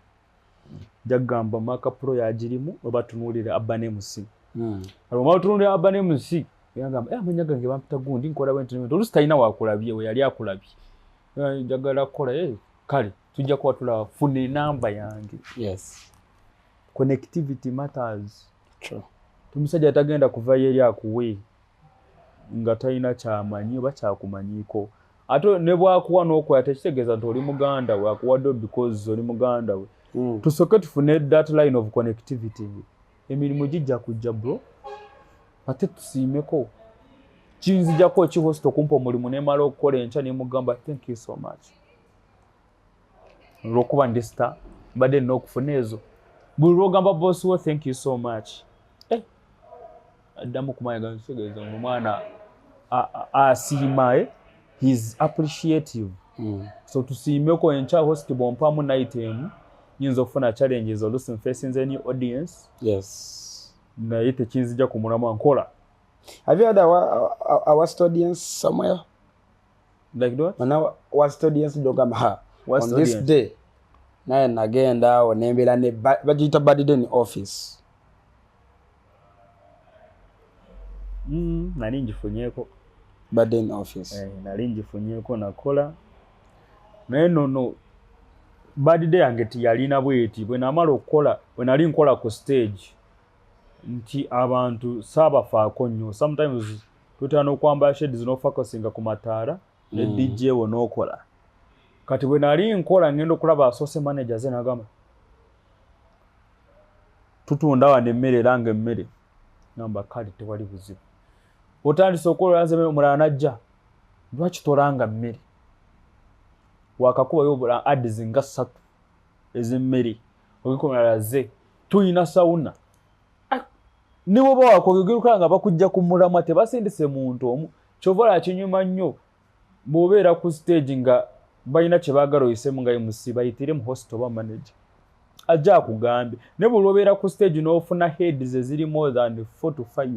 jagamba Maka Pro yagirimu oba tunuulire Abba MC omala tunuulira Abba MC yagamba amanya gange bampita gundi nkola bwentini oluusi talina waakulabye we yali akulabye njagala kukola kale tujja kuba tulaba funa enamba yange connectivity matters tumusajja tagenda kuvayo eri akuwe nga talina kyamanyi oba kyakumanyiiko ate ne bwakuwa n'okola tekitegeeza nti oli muganda we akuwadde because oli muganda we tusooke tufune that line of connectivity emirimu gijja kujja bro ate tusiimeko kinzijjako ekihost okumpa omulimu nemala okukola enkya nemugamba thank you so much olwokuba ndi star mbadde nina okufuna ezo buli lwogamba boss wo thank you so much addamu kumayaga ntegeeza omwana asiimaye he's appreciative so tusiimeko enkya host bwompamu night emu nyinza okufuna challenges oluusi nfacinze new audience naye tekinzija ku mulamwa nkola. Have you had our audience somewhere? Like what? When our audience dogamba ha. What's On this audience? day, naye nagenda onembera ne bagiyita birthday in office. Nali ngifunyeeko. Birthday in office. Nali ngifunyeeko nakola. Naye no birthday yange tiyalina bweti bwe namala okukola bwe nali nkola ku stage nti abantu saabafaako nnyo. Sometimes tutera n'okwambala shades n'ofocusinga ku mataala ne DJ wo n'okola. Kati bwe nali nkola ngenda okulaba associate manager ze nagamba tutunda wano emmere era ng'emmere ngamba kale tewali buzibu. Otandise okola yanze omulala najja lwaki tolanga mmere wakakubayo obula ads nga 3 ez'emmere obikomala ze tuyina sauna nibo bawakogeruka nga bakujja ku mulamwa tebasindise muntu omu kyovola kinyuma nnyo bw'obeera ku stage nga balina kye baagala oyisemu nga MC bayitire mu host oba manager ajja akugambe ne bwe obeera ku stage n'ofuna heads eziri more than 4 to 5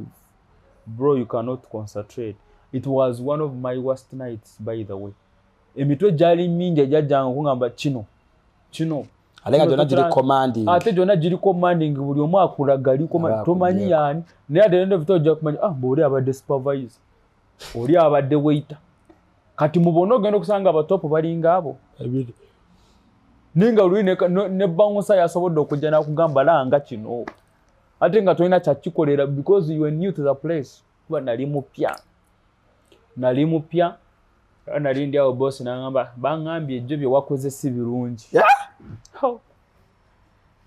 bro you cannot concentrate. It was one of my worst nights by the way. Emitwe gyali mingi ejjajjanga kungamba kino Alenga jona jiri commanding. Ate jona jiri commanding buli omu akulaga ali command tomanyi yani naye at the end of it ojja kumanya bw'oli abadde supervisor oli abadde waiter kati mubona ogenda okusanga abatopu balinga abo ninga luli ne bouncer yasobodde okujja n'akugamba langa kino ate nga tolina kyakikolera because you were new to the place kuba nali mupya nali ndi awo boss n'angamba bangambye ejjo bye wakoze si birungi.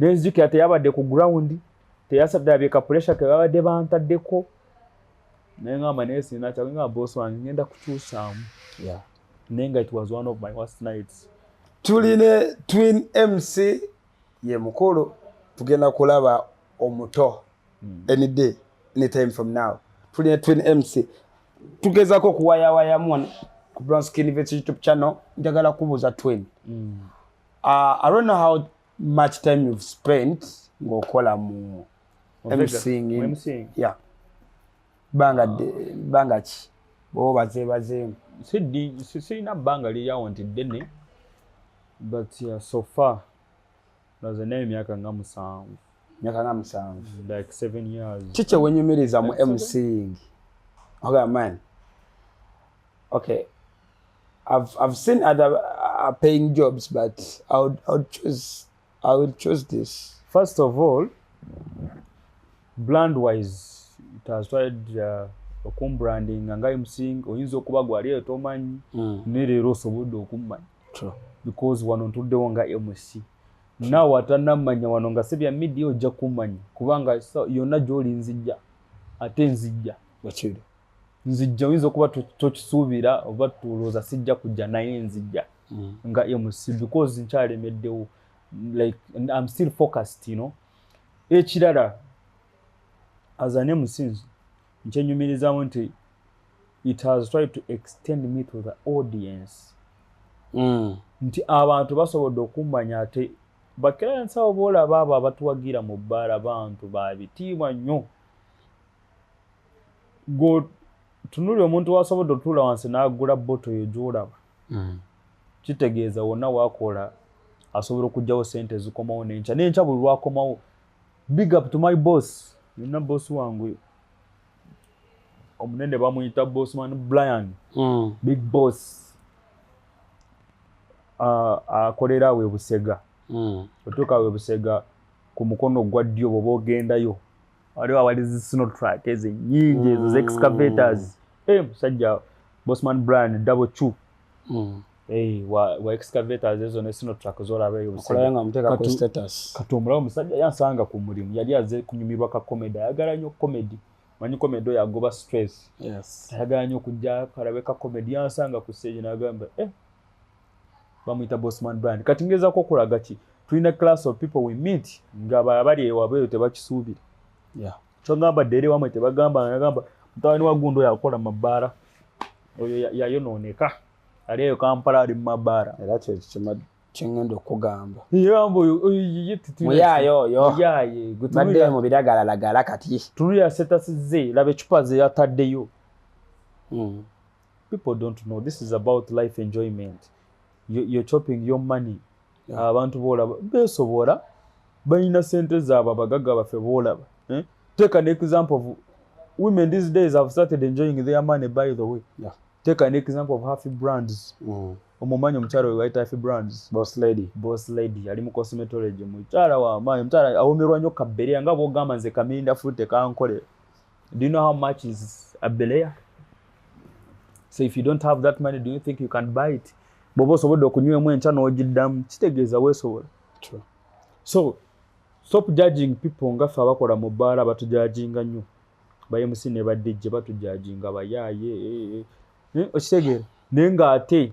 Nenzijukira teyabadde ku ground teyasabye ka pressure ke babadde bantaddeko naye ngamba naye sina kyangamba boss wange ngenda kukyusaamu. Nenga it was one of my worst nights. Tuline twin MC ye mukulu tugenda kulaba omuto any day anytime from now. Tuline twin MC tugezako kuwaya mu ku Brown Skin Events YouTube channel njagala kubuza twin. I don't know how much time you've spent ngokola mu MCing. Yeah. Banga chi bo baze Sina banga liyawo nti ddene but yeah, so far there's a name myaka nga musanvu like 7 years. Chiche wenyumiriza mu MCing. Okay man. Okay. I've seen other paying jobs, but I would choose this. First of all, brand wise, it has tried branding and I'm seeing oyinza okuba gwali tomanyi ne leero osobodde okumanya. True. Because wanontudde wanga MC. Now watanamanya wano nga sebya media ojja kumanya kubanga yonna gy'oli nzijja ate nzijja. Bakiri. Nzijja oyinza okuba tokisuubira oba tulooza sijja kujja naye nzijja nga MC because nkyalemeddewo like I'm still focused, you know. Ekirala as an MC nkyenyumirizaamu nti it has tried to extend me to the audience. Nti abantu basobodde okumanya ate bakkiransi abo boolaba abo abatuwagira mu bbaala bantu babitiibwa nnyo. Tunuli omuntu wasobodde otuula wansi n'agula botto yo gy'olaba. Kitegeeza wonna waakola asobola okugyawo sente zikomawo n'enkya buli lwakomawo. Big up to my boss. Nina boss wangu omunene bamuyita Bossman Brian. Big boss. Akolera we Busega. Otuuka we Busega ku mukono gwa ddyo bw'oba ogendayo. Waliwo awali Sinotrack ezinnyingi ezo excavators. Musajja Bossman Brian double chu. Wa excavators ezo ne Sinotrack z'olaba eyo Busega. Okulaba nga muteeka ku status. Kati omulaba omusajja yansanga ku mulimu yali aze kunyumirwa ka comedy. Ayagala nnyo comedy. Manyi comedy oyo agoba stress. Yes. Ayagala nnyo okujja kalabe ka comedy yansanga ku stage n'agamba bamuyita Bossman Brian. Kati ngezaako okulaga ki tulina class of people we meet nga bali ewabweyo tebakisuubira. Yeah. Kyongamba ddere wamwe tebagamba ngagamba mutawani wa Gundo yakola mabaara oyo yayonooneka ali eyo Kampala ali mu mabaara. Era kyo kyengendo kugamba yambo muyayo yo yaye badde mu biragalalagala kati tunuya setasize labe ecupa ze yataddeyo. People don't know this is about life enjoyment. You're chopping your money. Abantu bolaba besobola balina sente zaabwe abagagga baffe bolaba. Take an example of women these days have started enjoying their money, by the way. Take an example of Happy Brands. Omumanyi omukyala we bayita Happy Brands. Boss lady ali mu cosmetology mukyala wa mayi mukyala awomerwa nnyo kabberiya nga bw'ogamba nze kaminda fruit kankole. Do you know how much is a beleya? So if you don't have that money, do you think you can buy it? Bw'oba osobodde okunywemu enkya n'ogiddamu kitegeeza weesobola. So stop judging people nga ffe abakola mu bbaala batujajinga nnyo. Ba MC ne ba DJ batujajinga bayaaye. Okitegeera naye ng'ate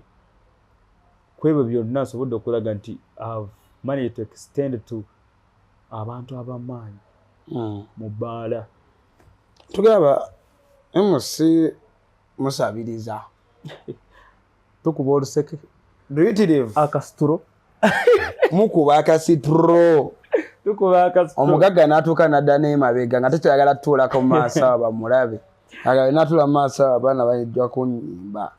kwebyo byonna asobodde okulaga nti have money to extend to abantu abamaanyi mu bbaala. Tugamba MC musabiriza tukuba oluseke duyitirivu akasituro mukuba akasituro tukuba akasituro omugagga n'atuuka n'adda n'emabega nga tekyagala tutuulako mu maaso abo bamulabe agala n'atuula mu maaso abo abaana bayijja kunnyimba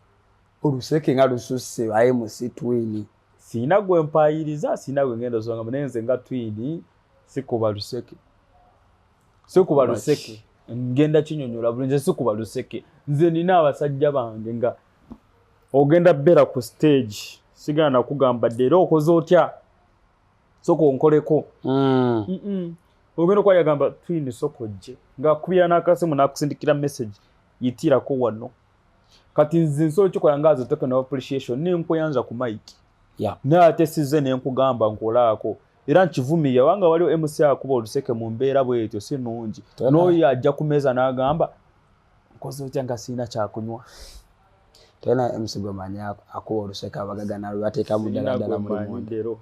oluseke nga lususse baye musi twini siina gwe mpaayiriza siina gwe ngenda osonga naye nze nga twini sikuba luseke ngenda kinyonyola bulungi sikuba luseke nze nina abasajja bange nga ogenda bera ku stage sigana nakugamba dde okoze otya soko onkoleko ogenda okwayagamba twini sokojje nga kubira n'akasimu n'akusindikira message yitirako wano kati nze nsobola kikola ngaazo token of appreciation nenkuyanza ku mike n'ate sizze nenkugamba nkolaako era nkivumiya wanga waliwo MC akuba oluseke mu mbeera bwetyo si nungi n'oyo ajja ku meeza n'agamba nkoze otya nga siina kyakunywa tena MC gwe manyi akuba oluseke abagagga nalwe bateekamu ddala mulimu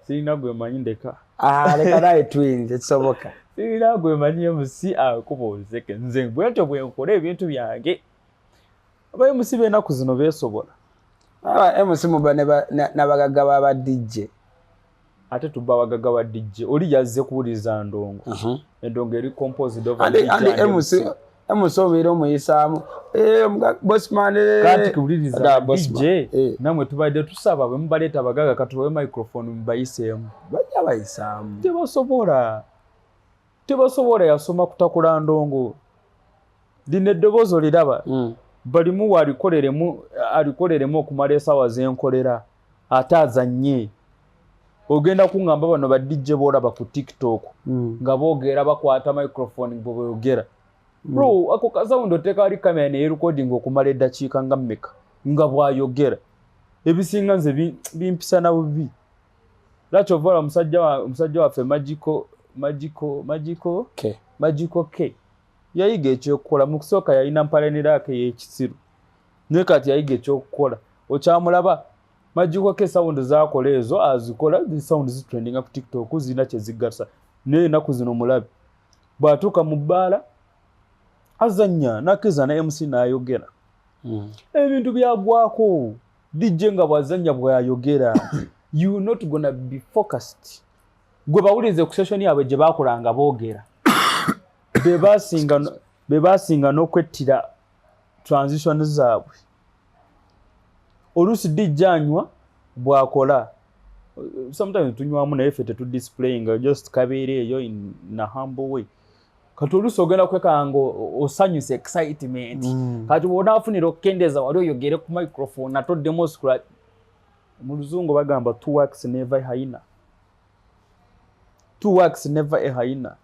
sirina gwe manyi ndeka leka naye twins ekisoboka sirina gwe manyi MC akuba oluseke nze bwentyo bwenkola ebintu byange aba MC b'ennaku zino beesobola MC muba n'abagagga baba DJ ate tuba abagagga ba DJ oli yazze kuwuliriza ndongo endongo eri composed over DJ MC obeera omuyisaamu bossman kati kuwuliriza DJ namwe tubadde tusaba bwe mubaleeta abagagga katubawe microphone mubayiseemu bajja bayisaamu tebasobola yasoma kutakula ndongo lino eddoboozi oliraba balimu alikoleremu okumala essaawa z'enkolera ate azannye ogenda kuŋŋamba bano ba DJ boolaba ku TikTok nga boogera bakwata microphone bwe boogera bro ako kasawundi oteeka wali kamera ne recording okumala eddakiika nga mmeka nga bw'ayogera ebisinga nze bimpisa na bubi lwaki ovaala omusajja waffe Magical K yayiga ekyokukola mu kusooka yalina mpalaniraako ey'ekisiru naye kati yayiga ekyokukola okyamulaba Magical K sound zaakola ezo azikola sound zitrendinga ku TikTok zirina kye zigasa naye ennaku zino mulabe bw'atuuka mu bbaala azannya nakeza na MC n'ayogera ebintu byagwako DJ nga bw'azannya bw'ayogera you not gonna be focused gwe bawulize ku session yaabwe gye baakolanga boogera be baasinga n'okwettira transition zaabwe oluusi DJ anywa bw'akola sometimes tunywamu naye ffe tetudisplayinga just kabeera eyo in a humble way kati oluusi ogenda kwekanga osanyusa excitement kati bw'onaafunira okukendeeza wali oyogere ku microphone atoddemu osikula mu luzungu bagamba two works never a hyena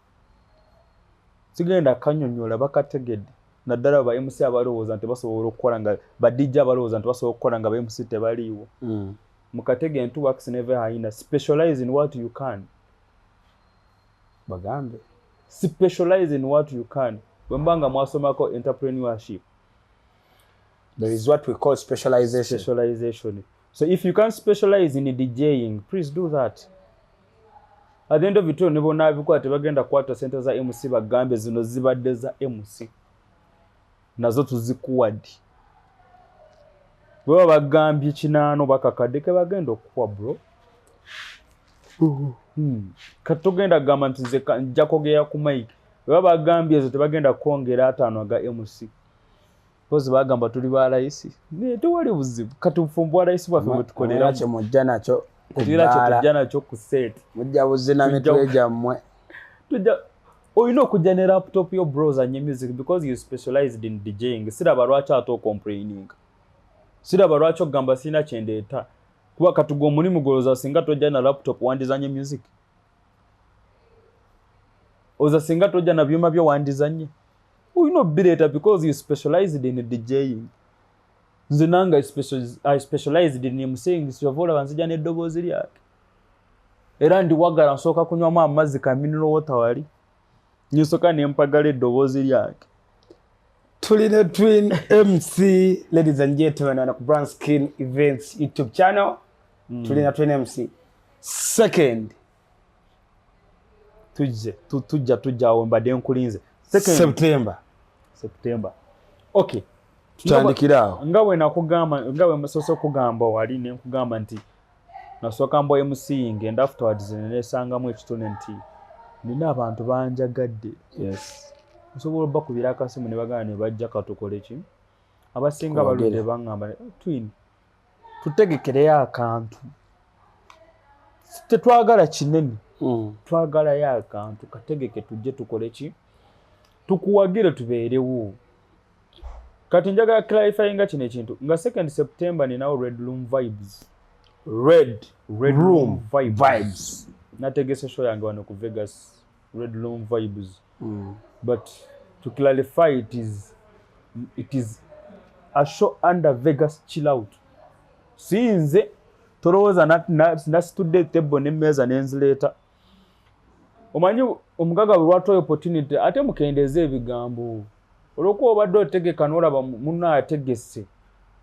sigenda kanyonyola bakategedde naddala ba MC abalowooza nti basobola okukola nga ba DJ abalowooza nti basobola okukola nga ba MC tebaliiwo mukatege two works never a hyena specialize in what you can bagambe specialize in what you can bwembanga mwasomako entrepreneurship there is what we call specialization. So if you can specialize in DJing, please do that. At the end of it all, nebo nabikola tebagenda kwata center za MC bagambe zino zibadde za MC nazo tuzikuwadde bwe bagambye kinaano bakakadde ke bagenda okuwa bro katugenda gamba nti nze nja kwogera ku mike bwe bagambye ezo tebagenda kwongera 5 aga MC pozi bagamba tuli ba layisi tewali buzibu katufumbwa layisi bwaffe bwe tukolera kye mujja nakyo tujja nakyo ku set mujja buzina mitwe gyammwe oyina okujja ne laptop yo browser nye music because you specialized in DJing siraba lwaki ato complaining siraba lwaki ogamba sina kyendeeta kuba katugo omulimu goloza singa tojja na laptop wandizanye music oza singa tojja na byuma byo wandizanye oyina obireeta because you specialized in DJing nze nanga I specialized in MCing sivaola banzija n'eddoboozi lyake era ndi wagala nsooka kunywamu amazzi ka mineral water wali nyisoka nempagala eddoboozi lyake tulina Twin MC ladies and gentlemen on Brown Skin Events YouTube channel tulina Twin MC second tujja awo mbadde nkulinze September okay tutandikirawo nga bwe nakugamba nga bwe musoose okugamba wali ne nkugamba nti nasooka mbo MCing and afterwards nesangamu ekitone nti nina abantu banjagadde yes osobola bakubira akasimu ne bagana ne bajja katukole ki abasinga baludde bangamba Twin tutegekereyo akantu tetwagala kinene twagalayo akantu kategeke tujje tukole ki tukuwagire tubeerewo kati njagala clarify nga kino ekintu nga 2nd September ninawo Red Room Vibes nategese show yange wano ku Vegas Red Room Vibes but to clarify it is a show under Vegas chill out sinze toroza na studde table nemeza nenzileta omanyi omugaga lwatoyo opportunity ate mukendeze ebigambo olwokuba obadde otegeka n'olaba munna ategese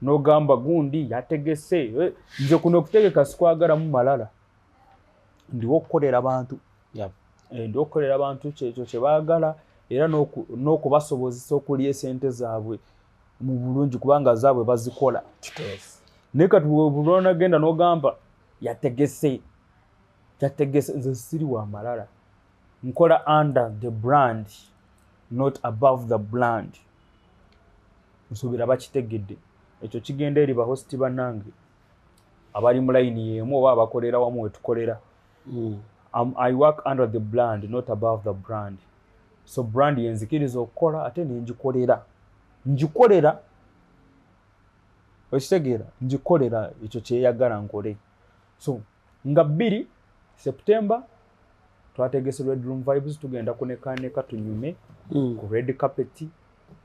n'ogamba gundi yategese nze kuno okutegeka sikwagala mu malala ndiwo okukolera abantu ndiwo okukolera abantu kyekyo kye baagala era n'okubasobozesa okulya esente zaabwe mu bulungi kubanga zaabwe bazikola naye kati bulonagenda n'ogamba yategese nze siri wa malala nkola under the brand not above the brand nsuubira bakitegedde ekyo kigenda eri bahosti bannange abali mu layini y'emu oba abakolera wamu wetukolera I work under the brand not above the brand so brand yenzikiriza okukola ate ngikolera okitegeera ngikolera ekyo kyeyagala nkole so nga 2 September twategese Red Room Vibes tugenda kunekaaneka tunyume ku red carpet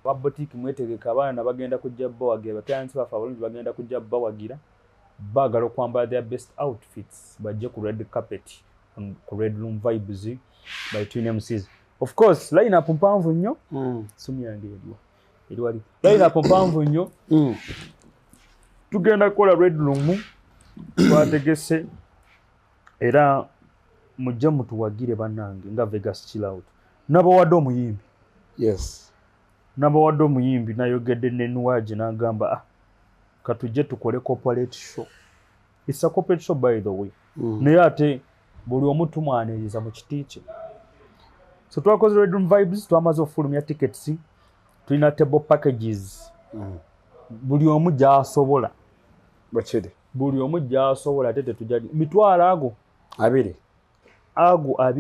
wa boutique mwetegeka abaana bagenda kujja bawagira batyansi bafa abalungi bagenda kujja bawagira bagala okwambala their best outfits bajje ku red carpet ku Red Room Vibes by Twin MCs of course line up mpanvu nnyo sumu yange eri wali line up mpanvu nnyo tugenda kola Red Room twategese era mujja mutuwagire bannange nga Vegas chill out nabawadde omuyimbi yes nabawadde omuyimbi nayogedde nenuwaje n'agamba katujje tukole corporate show it's a corporate show by the way naye ate buli omu tumwaniriza mu kiti kye so twakoze Red Room Vibes twamaze ofulumya tickets tulina table packages buli omu gy'asobola bakiri buli omu gy'asobola ate tetujja mitwalo ago abiri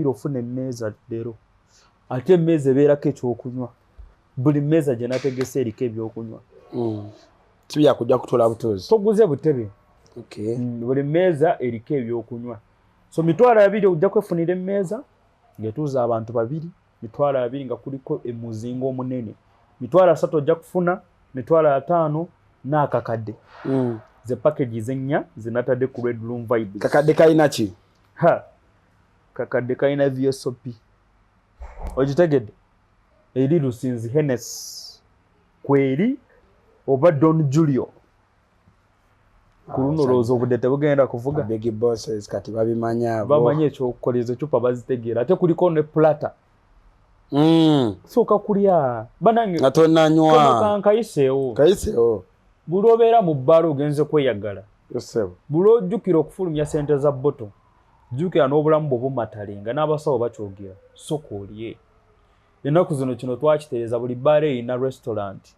ofuna emmeeza leero ate emmeeza ebeerako ekyokunywa buli mmeeza gye nategese eriko ebyokunywa tibya kujja kutula butuuzi toguze butebe buli mmeeza eriko ebyokunywa so mitwalo abiri ojja kwefunira emmeeza ng'etuuza abantu 2 mitwalo abiri nga kuliko emuzinga omunene mitwalo 3 ojja kufuna mitwalo 5 n'akakadde ze packages 4 zinatadde ku Red Room Vibes kakadde kalina ki kakadde kalina VSOP ogitegedde eri Lusinzi Hennessy kweri oba Don Julio ku luno looza obudde tebugenda kuvuga big bosses kati babimanya bamanye ekyokukoleza ekyupa bazitegeera ate kuliko ne plata sooka kulya banange nga tonnanywa kayiseewo buli obeera mu bbala ogenze kweyagala buli ojjukira okufulumya sente za bboto jjukira n'obulamu bwo bumatalenga n'abasawo bakyogera soka olye ennaku zino kino twakitereeza buli bbaala erina restaurant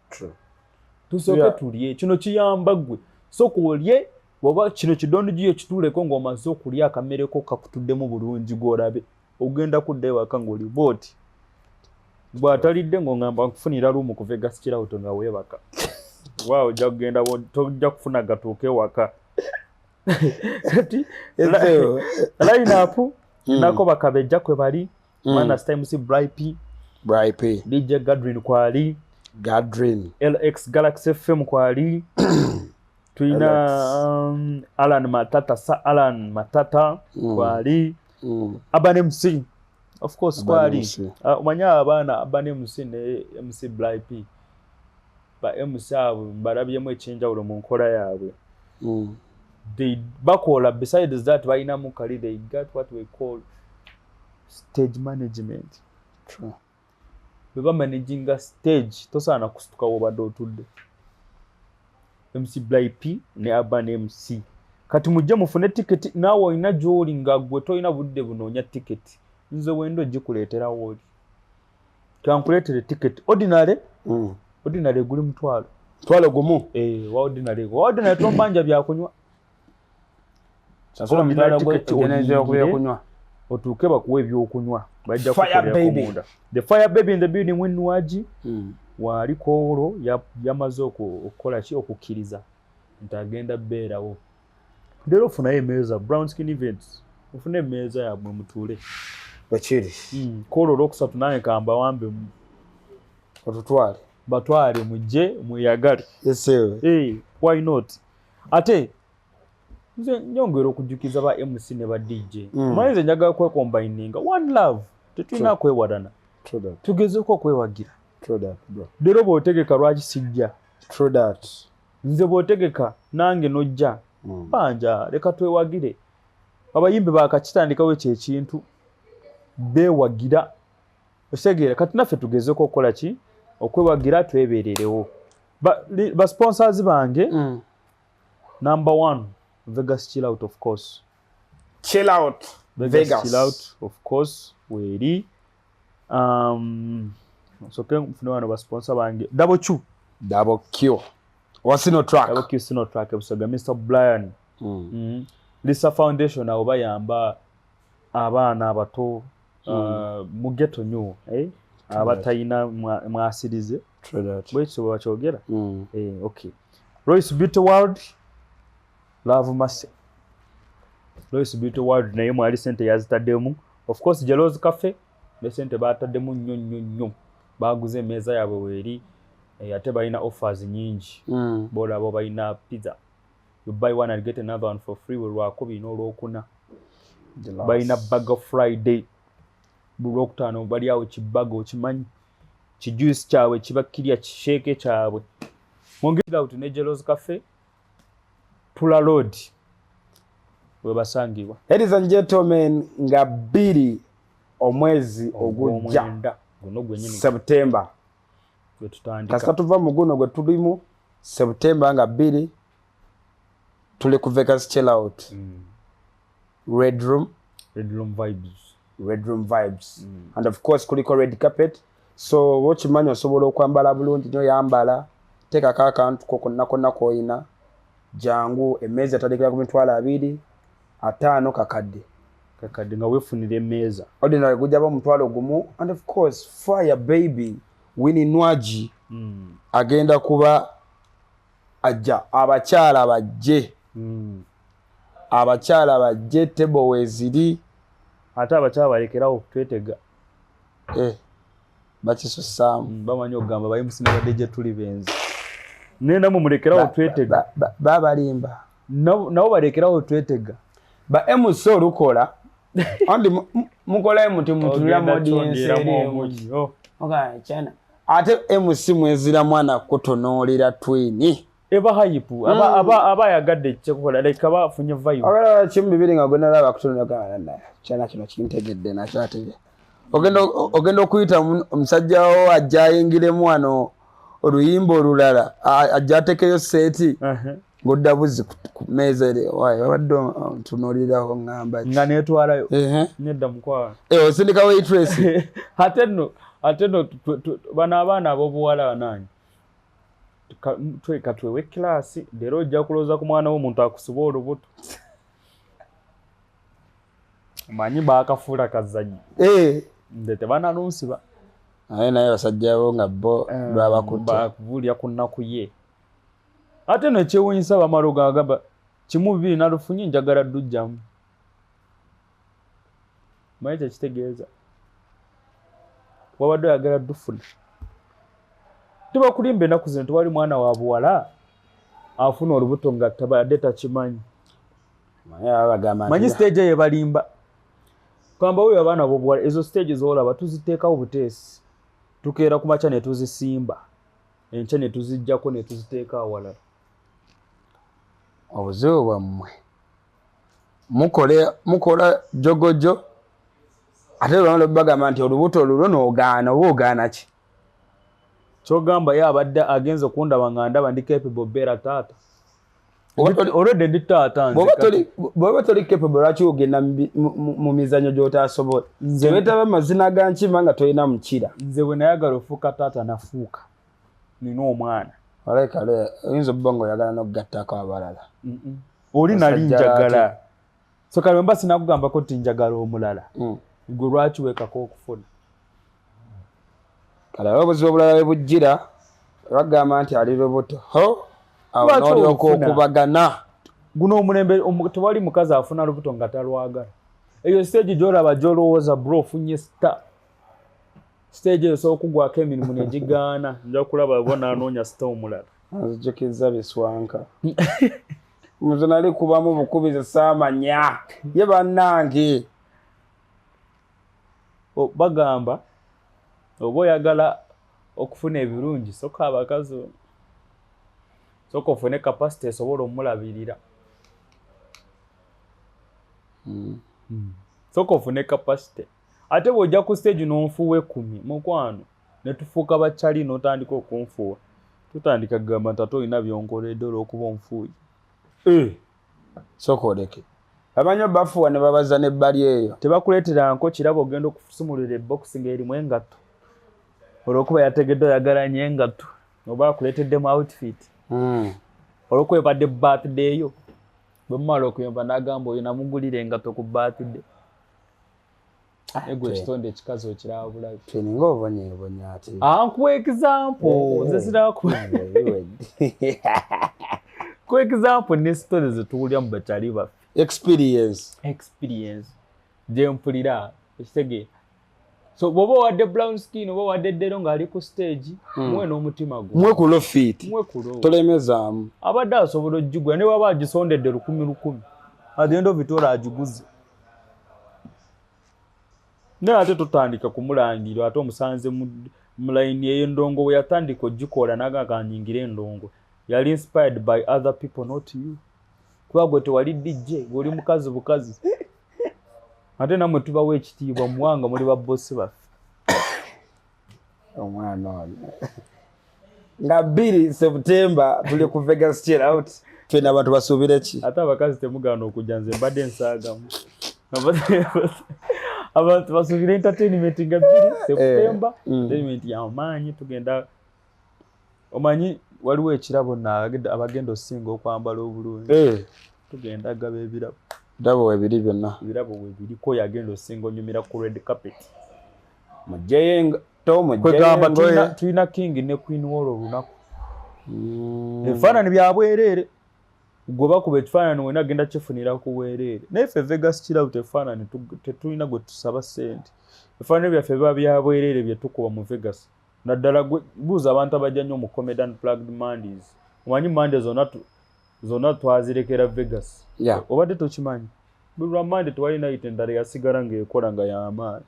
tusooke tulye kino kiyamba ggwe soka olye bw'oba kino kidondo giyo kituuleko ng'omaze okulya akamereko kakutuddemu bulungi gw'olabe ogenda kudda ewaka ng'oli booti bw'atalidde ng'ongamba nkufunira luumu ku Vegas Chilawuto nga weebaka waaw ojja kugenda tojja kufuna gatuuka ewaka kati line-up nako bakabejja kwe bali Manas Times Bryp DJ Gadrin kwali LX Galaxy FM kwali tuina Alan Matata kwali Abane MC of course kwali umanya abana Abane MC ne MC Bryp ba MC abo barabyemo ekyenjawulo mu nkola yaabwe they bakola besides that baina mukali they got what we call stage management. True. Beba managing a stage tosana kustuka obadde otudde MC Blyp ne Urban MC kati mujje mufune ticket nawe olina gy'oli nga gwe tolina budde bunoonya ticket nze wendo gikuleetera wooli kankuleetere ticket ordinary guli mutwalo gumu wa ordinary tombanja byakunywa sasula mutwalo kunywa otuuke bakuwa ebyokunywa bajja kukolera the fire baby in the building Winwaji wali koolo yamaze okukola ki okukkiriza nti agenda beerawo leero ofunayo emmeeza Brown Skin Events ofuna emmeeza yabwe mutuule bakiri koolo olwokusatu naye kamba wambe otutwale batwale mujje mweyagale why not ate nze nyongera okujjukiza ba MC ne ba DJ maize njagala kwekombininga one love tetulina kwewadana tugezeeko okwewagira leero bw'otegeka lwaki sijja nze bw'otegeka nange nojja banja leka twewagire abayimbi bakakitandikawo ekyo ekintu beewagira osegeera kati naffe tugezeeko okukola ki okwewagira twebeererewo ba sponsors bange number 1 Vegas Chillout of course Vegas Chillout of course weri so ken mfuna wano ba sponsor bange Double Q Sino Track ebusoga Mr. Brian Lisa Foundation abo bayamba abaana abato mu ghetto nyo abatayina mwasirize bwekyo bakyogera okay Royce Beauty World Love Mercy Royce Beauty World naye mwali sente yazitaddemu of course Jeloz Cafe ne sente bataddemu nnyo baguze emmeeza yaabwe weeri ate balina offers nyingi bola abo balina pizza you buy one and get another one for free lwakubiri n'olwokuna balina Burger Friday bulwokutaano bali awo kibago okimanyi kijuice kyabwe kibakirya kisheke kyabwe mwongera out ne Jeloz Cafe Pula Road webasangibwa ladies and gentlemen nga 2 omwezi ogujja guno gwenyini September twetutandika kasita tuva mu guno gwe tulimu September nga 2 tuli ku Vegas Chillout Red Room Vibes and of course kuliko red carpet so wokimanyi osobola okwambala bulungi nyo yambala teekako akantu konna koyina jangu emmeeza atandikira ku mitwalo 25 kakadde nga weefunira emmeeza ordinary gujjaba omutwalo gumu and of course fire baby Winwaji agenda kuba ajja abakyala bajje tebo weziri ate abakyala balekerawo twetega bakisussaamu bamanyi okugamba bayimusi ne badde gye tuli benzi nenda mumulekerawo twetega babalimba nabo balekerawo twetega ba MC olukola andi mukola muti mutulira audience chana ate MC mwezira mwana kutonoolera twini eba hype aba yagadde kyekola like abafunye vibe agala kimu bibiri nga gwena laba kutonera kana chana kino kintegedde nakyatege ogenda okuyita omusajja wo ajja ayingiremu wano oluyimba olulala ajja atekeyo seeti Ng'odda buzi ku mmeeza eri waayi wabadde ntunuuliraho ngamba nga neetwalayo nedda mukwano osindika waitress ate nno bano abaana ab'obuwala bananyi katwewe kilaasi leero ojja kulooza ku mwana w'omuntu akusiba olubuto manyi baakafuula kazanyi nze tebananunsiba naye basajja bo nga bo lwabakutte bakubuulya ku nnaku ye ate no ekyewuunyisa bamala gagamba kimu bibiri nalufunye njagala ddujjamu manyi kyekitegeeza wabadde oyagala ddufuna tebakulimba ennaku zino tewali mwana wa buwala afuna olubuto nga tabadde takimanyi manyi stage eyo balimba kwamba oyo abaana b'obuwala ezo stage z'olaba tuziteekawo buteesi tukeera ku makya ne tuzisimba enkya ne tuziggyako ne tuziteeka awalala obuzibu bwammwe mukola jogojo ate lwamala bagamba nti olubuto lulo n'ogaana oba ogaana ki kyogamba ye abadde agenze okundaba nga ndaba ndi capable beera taata olwedde ndi taata bw'oba toli capable lwaki ogenda mu mizanyo gy'otaasobola nze wetaba mazina ga nkima nga tolina mukira nze bwe nayagala ofuuka taata nafuuka nina omwana olekale oyinza obba nga oyagala n'okugattako abalala oli nali njagala so kale mba sinakugambako ti njagala omulala gwe lwaki weekako okufuna kale obuzibu obulala bwe bujjira bagamba nti ali lubuto awo n'olyoka okubagana guno omulembe tewali mukazi afuna lubuto nga talwagala eyo stage gy'olaba gy'olowooza bro ofunye stage eyo sookugwako emirimu ne gigaana nja kulaba bona anoonya sita omulala azijjukiza biswanka muze nali kubamu bukubizi saamanya ye bannange bagamba oba oyagala okufuna ebirungi soka abakazi soka ofune capacity esobola omulabirira soka ofune capacity ate bw'ojja ku stage n'onfuuwa 10 mukwano ne tufuuka bakyali n'otandika okunfuuwa tutandika kugamba nti ate olina byonkoledde olw'okuba onfuuye soka oleke amanyi bafuuwa ne babaza n'ebbali eyo tebakuleeteranko kirabo ogenda okusumulira ebbokisi ng'erimu engatto olw'okuba yategedde oyagala nnyo engatto oba akuleeteddemu outfit olw'okuba ebadde birthday yo bwe mumala okuyomba n'agamba oyo namugulira engatto ku birthday egwe ekitonde ekikazi okiraba bulabi tweninga obonyeebonya ati nkuwa example nze siraku ku example ne story zetuwulira mu bakyali baffe experience gye mpulira ekitegeera so bw'oba owadde brown skin oba owadde ddero ng'ali ku stage muwe n'omutima gwo muwe ku low feet tolemezaamu abadde asobola ogigula ne bwaba agisondedde 1,000 at the end of it all agiguze naye ate tutandika kumulangira ate omusanze mu layini ey'endongo bwe yatandika ogikola nagakanyingira endongo yali inspired by other people not you kuba gwe tewali DJ gweoli mukazi bukazi ate namwe tubawo ekitiibwa muwanga muli babbosi baffe omwana ono nga 2 September tuli ku Vegas chill out twena abantu basuubire ki ate abakazi temugaana okujja nze mbadde nsaagamu abantu basuubire entertainment nga 2 September entertainment y'amaanyi tugenda omanyi waliwo ekirabo abagenda osinga okwambala obulungi tugenda gaba ebirabo dabo webiri byonna ebirabo webiriko yagenda osinga onyumira ku red carpet mujeyenga tulina king ne queen wall olunaku ebifaanani byabwereere gwe bakuba ekifaanani wena agenda kifunira ku bwereere naye ffe Vegas chill out ebifaanani tetulina gwe tusaba ssente ebifaanani byaffe biba byabwereere bye tukuba mu Vegas naddala buuza abantu abajja nnyo mu Comedy Unplugged Mondays omanyi Monday zonna twazirekera Vegas obadde tokimanyi buli lwa Monday tewali night endala yasigala ng'ekola nga y'amaanyi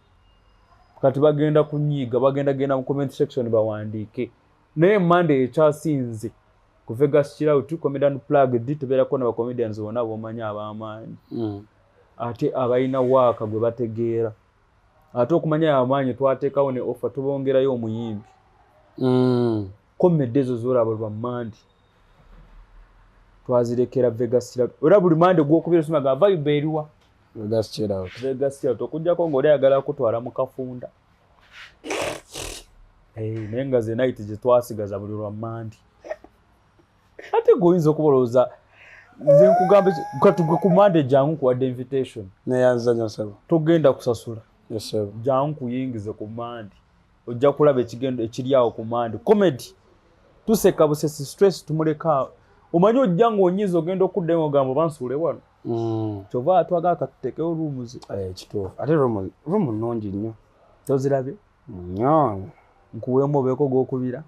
kati bagenda kunyiiga bagenda mu comment section bawandiike naye Monday ekyasinze ku Vegas chill out Comedy Unplugged tubeerako n'abacomedians bonna b'omanyi ab'amaanyi ate abalina waaka gwe bategeera ate okumanya amaanyi twateekawo ne offer tubongerayo omuyimbi comedy ezo z'olaba lwa Monday twazirekera Vegas Chill Out era buli mande gwokubira sumaga vibe eriwa Vegas Chill Out okujjako ng'oli ayagala kutwala mu kafunda naye nga ze night gye twasigaza buli lwa mandi ate goyinza okubalooza nze nkugamba katugwe ku mande jangu kuwadde invitation neyanzanya sebo togenda kusasula yesebo jangu kuyingize ku mande ojja kulaba ekigendo ekiri awo ku mande comedy tuseka busesi stress tumuleka omanyi ojja ng'onyiza ogenda okuddayo ogamba bansuule wano kyova atwagala katuteekewo rooms kituufu ate room nnungi nnyo tozirabye nnyo nkuweemu obeeko gw'okubira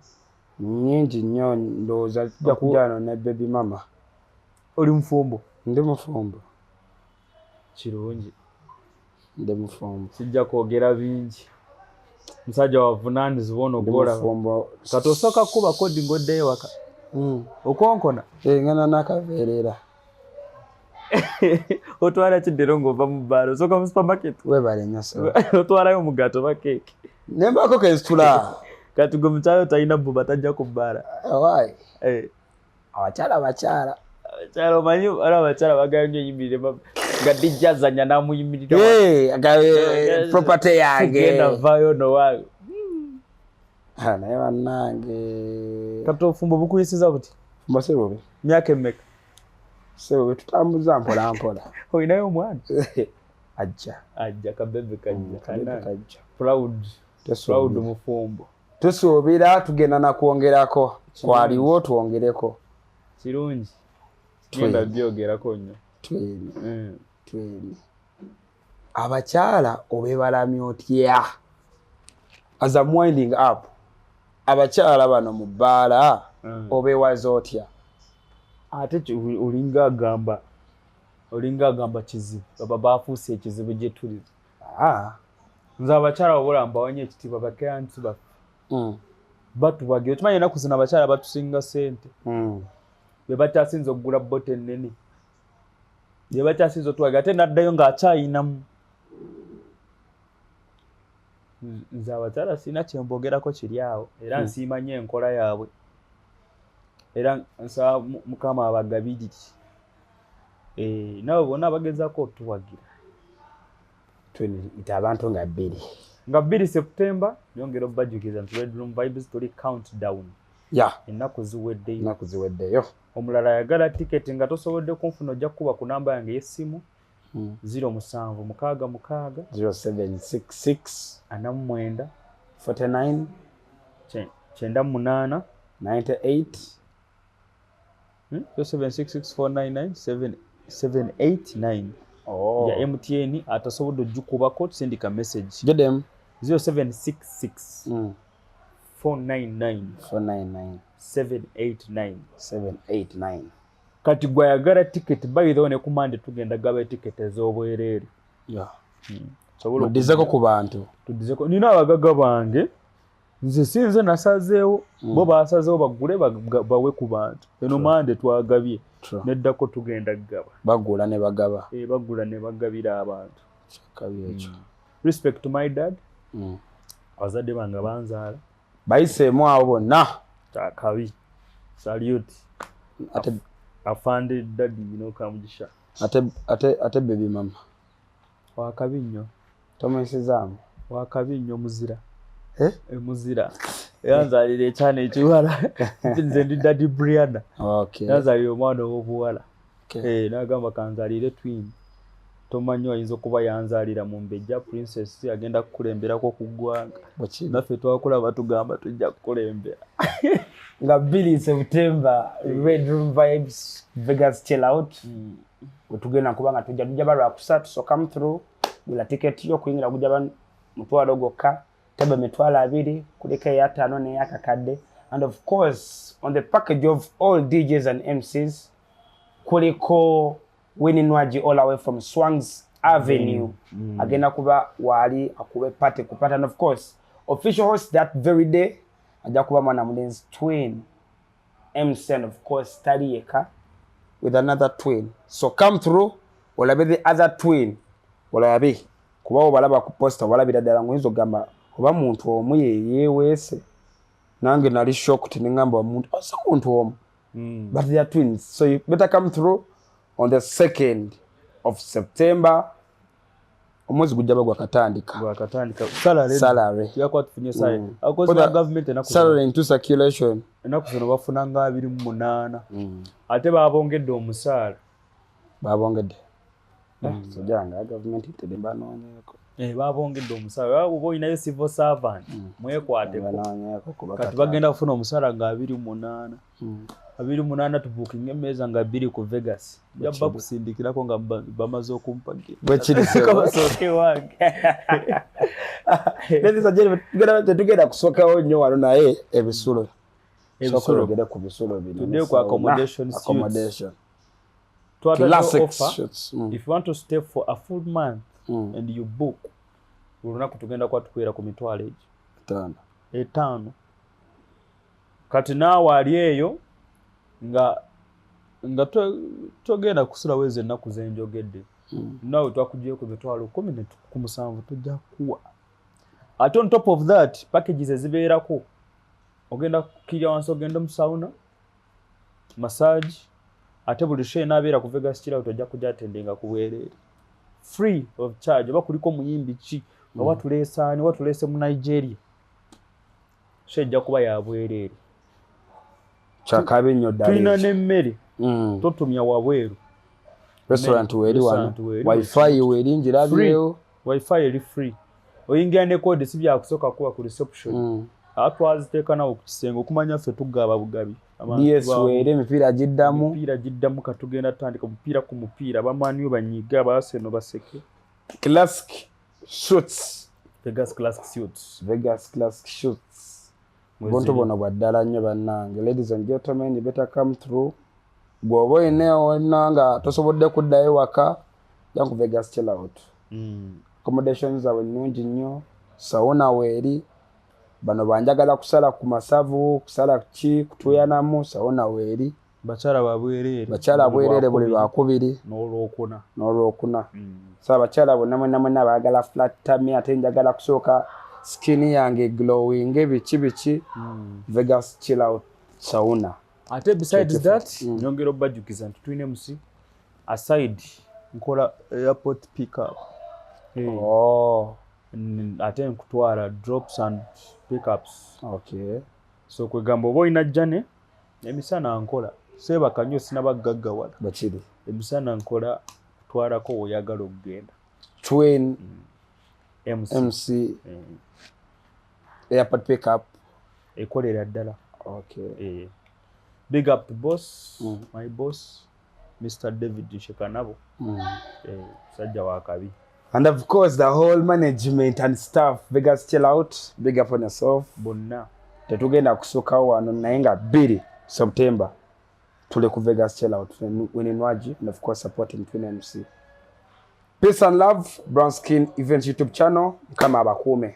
nnyingi nnyo ndowooza tujja kujjano ne baby mama oli mufumbo ndi mufumbo kirungi ndi mufumbo sijja kwogera bingi musajja wavunaanyizibwa ono gwola kati osooka kuba kodi ng'oddeyo waka okonkona ngana n'akaveerera otwala kiddero ng'ova mu bbaala osooka mu supermarket webale nnyo so otwalayo omugato bakeeki nembako kezitula kati gwe mukyalo talina bbuba tajja ku bbaala wai abakyala omanyi ala abakyala bagambye eyimirire nga dijja azanya n'amuyimirira property yange genda vaayo nowaayo naye bannange kati obufumbo bukuyisiza buti fumbo sebubi myaka emmeka sebubi tutambuza mpola mpola olinayo omwana ajja kabebe kajja proud mufumbo tusuubira tugenda nakwongerako kwaliwo twongereko kirungi genda byogerako nnyo twini abakyala obebalamya otya as I'm winding up abakyala bano mu bbaala obewaza otya ate olinga agamba kizibu baba bafuuse ekizibu gye tuli nze abakyala wabula mbawanya ekitiibwa bakeyansi baffe batubagira okimanyi ennaku zino abakyala batusinga ssente be bakyasinza okugula bote ennene be bakyasinza otuwagira ate naddayo ng'akyayinamu nze abakyala sirina kyembogerako kiri awo era nsiima nnyo enkola yaabwe era nsaba mukama abagabirire nabo bonna bagezaako otuwagira ite abantu nga 2 September byongera obbajukiza nti Bedroom Vibes tuli countdown ennaku ziweddeyo omulala ayagala tiketi nga tosobodde kunfuna ojja kuba ku namba yange y'essimu 076 0766 49 49 98 98 0766499789 ya MTN atasobodde ojjukubako tusindika message gedem 0766 499 789 kati gwayagala ticket bayidho ne kumande tugenda gaba ticket ez'obwerere tudizeko ku bantu nina abagaga bange nze sinze nasazeewo bo basazeewo bagule bawe ku bantu eno mande twagabye neddako tugenda gaba bagula ne bagaba bagula ne bagabira abantu kabi ekyo respect to my dad abazadde bange banzaala bayiseemu awo bonna kabi salute afande daddy kamugisha ate baby mama wakabi nnyo tomwesizaamu wakabi nnyo muzira muzira yanzalira ekyana ekiwala nze ndi daddy Brianna yanzalira omwana ow'obuwala n'agamba kanzalire twin tomanyi ayinza okuba yanzalira mu mbejja princess agenda kukulemberako ku ggwanga naffe twakulaba tugamba tujja kukulembera nga 2 September Bedroom Vibes Vegas Chill Out wetugenda kuba nga tujja balwa kusatu so come through gula ticket yo kuyingira kujja mutwalo gokka taba mitwalo 2 kuleka ya 5 ne yakakadde and of course on the package of all DJs and MCs kuliko Winnie Nwaji all away from Swangs Avenue agenda kuba wali akube party kupata and of course official host that very day ajja kuba mwana mulenzi twin MC and of course Tarieka with another twin so come through olabe the other twin olabe kuba balaba ku poster balabira ddala ngoyinza gamba oba muntu omu yeweese nange nali shocked ningamba omuntu asa muntu omu but they are twins, so you better come through on the 2nd of September. Omwezi gujja bagwa katandika salary yakwa tufunye salary akoze government enaku salary into circulation enaku zino bafuna nga 28 ate babongedde omusaala babongedde sojanga government itedemba nonyeko babongedde omusaala abo inayo civil servant mwekwateko kati bagenda kufuna omusaala nga 28 28 tubukinga emmeeza nga 2 ku Vegas yabba kusindikirako nga bamaze okumpagira bwekirisoke wange ladies and gentlemen tetugenda kusookawo nnyo wano naye ebisulo gere ku bisulo bino today ku accommodation classic suits. If you want to stay for a full month and you book olunaku tugenda kwa tukwera ku mitwalo etaano kati naawe ali eyo nga togenda kusula weze ennaku zenjogedde naawe twakugyeko ku mitwalo 17 tujja kuwa ate on top of that packages ezibeerako ogenda kukirya wansi ogenda mu sauna massage ate buli show enabeera ku Vegas Chill Out ojja kujja attendinga ku bwereere free of charge oba kuliko muyimbi ki oba tuleesaani oba tuleese mu Nigeria show ejja kuba ya bwereere chakabe nnyo ddala tulina n'emmere totumya wabweru restaurant weri wano wifi weri njirabyewo wifi eri free oyingira ne code si byakusooka kuba ku reception atwaziteeka nawo ku kisenge okumanya ffe tugaba bugabi DS weri emipiira giddamu katugenda tutandika mupiira ku mupiira bamanyi banyiga Arsenal baseke classic suits Vegas classic suits Bonto bona bwaddala nnyo bannange. Ladies and gentlemen, you better come through. Bw'oba oyineewo nga tosobodde kuddayo waka jja ku Vegas Chill Out. Accommodations zaabwe nnungi nnyo, sauna weeri, bano banjagala kusala ku masavu, kusala kutuuyanamu, sauna weeri. Bakyala babwereere buli lwakubiri n'olwokuna. So abakyala bonna mwenna baagala flat tummy ate njagala kusooka skin yange glowing biki Vegas Chill Out sauna. Ate besides that nyongera obajukiza nti tulina MC aside nkola airport pick up. Ate nkutwala drops and pickups. Okay. So kwegamba oba olina jjane emisana nkola seebaka nnyo sinabagaggawala bakiri emisana nkola kutwalako oyagala okugenda twin MC airport pick up ekolera ddala. Okay. Big up to boss, my boss Mr. David Shekanabo. Sajja wakabi. And of course the whole management and staff Vegas Chill Out, big up on yourself. Bonna tetugenda kusooka wano naye nga 2 September tule ku Vegas Chill Out winning Waji and of course supporting Twin MC. Peace and love, Brown Skin Events YouTube channel, kama abakuume.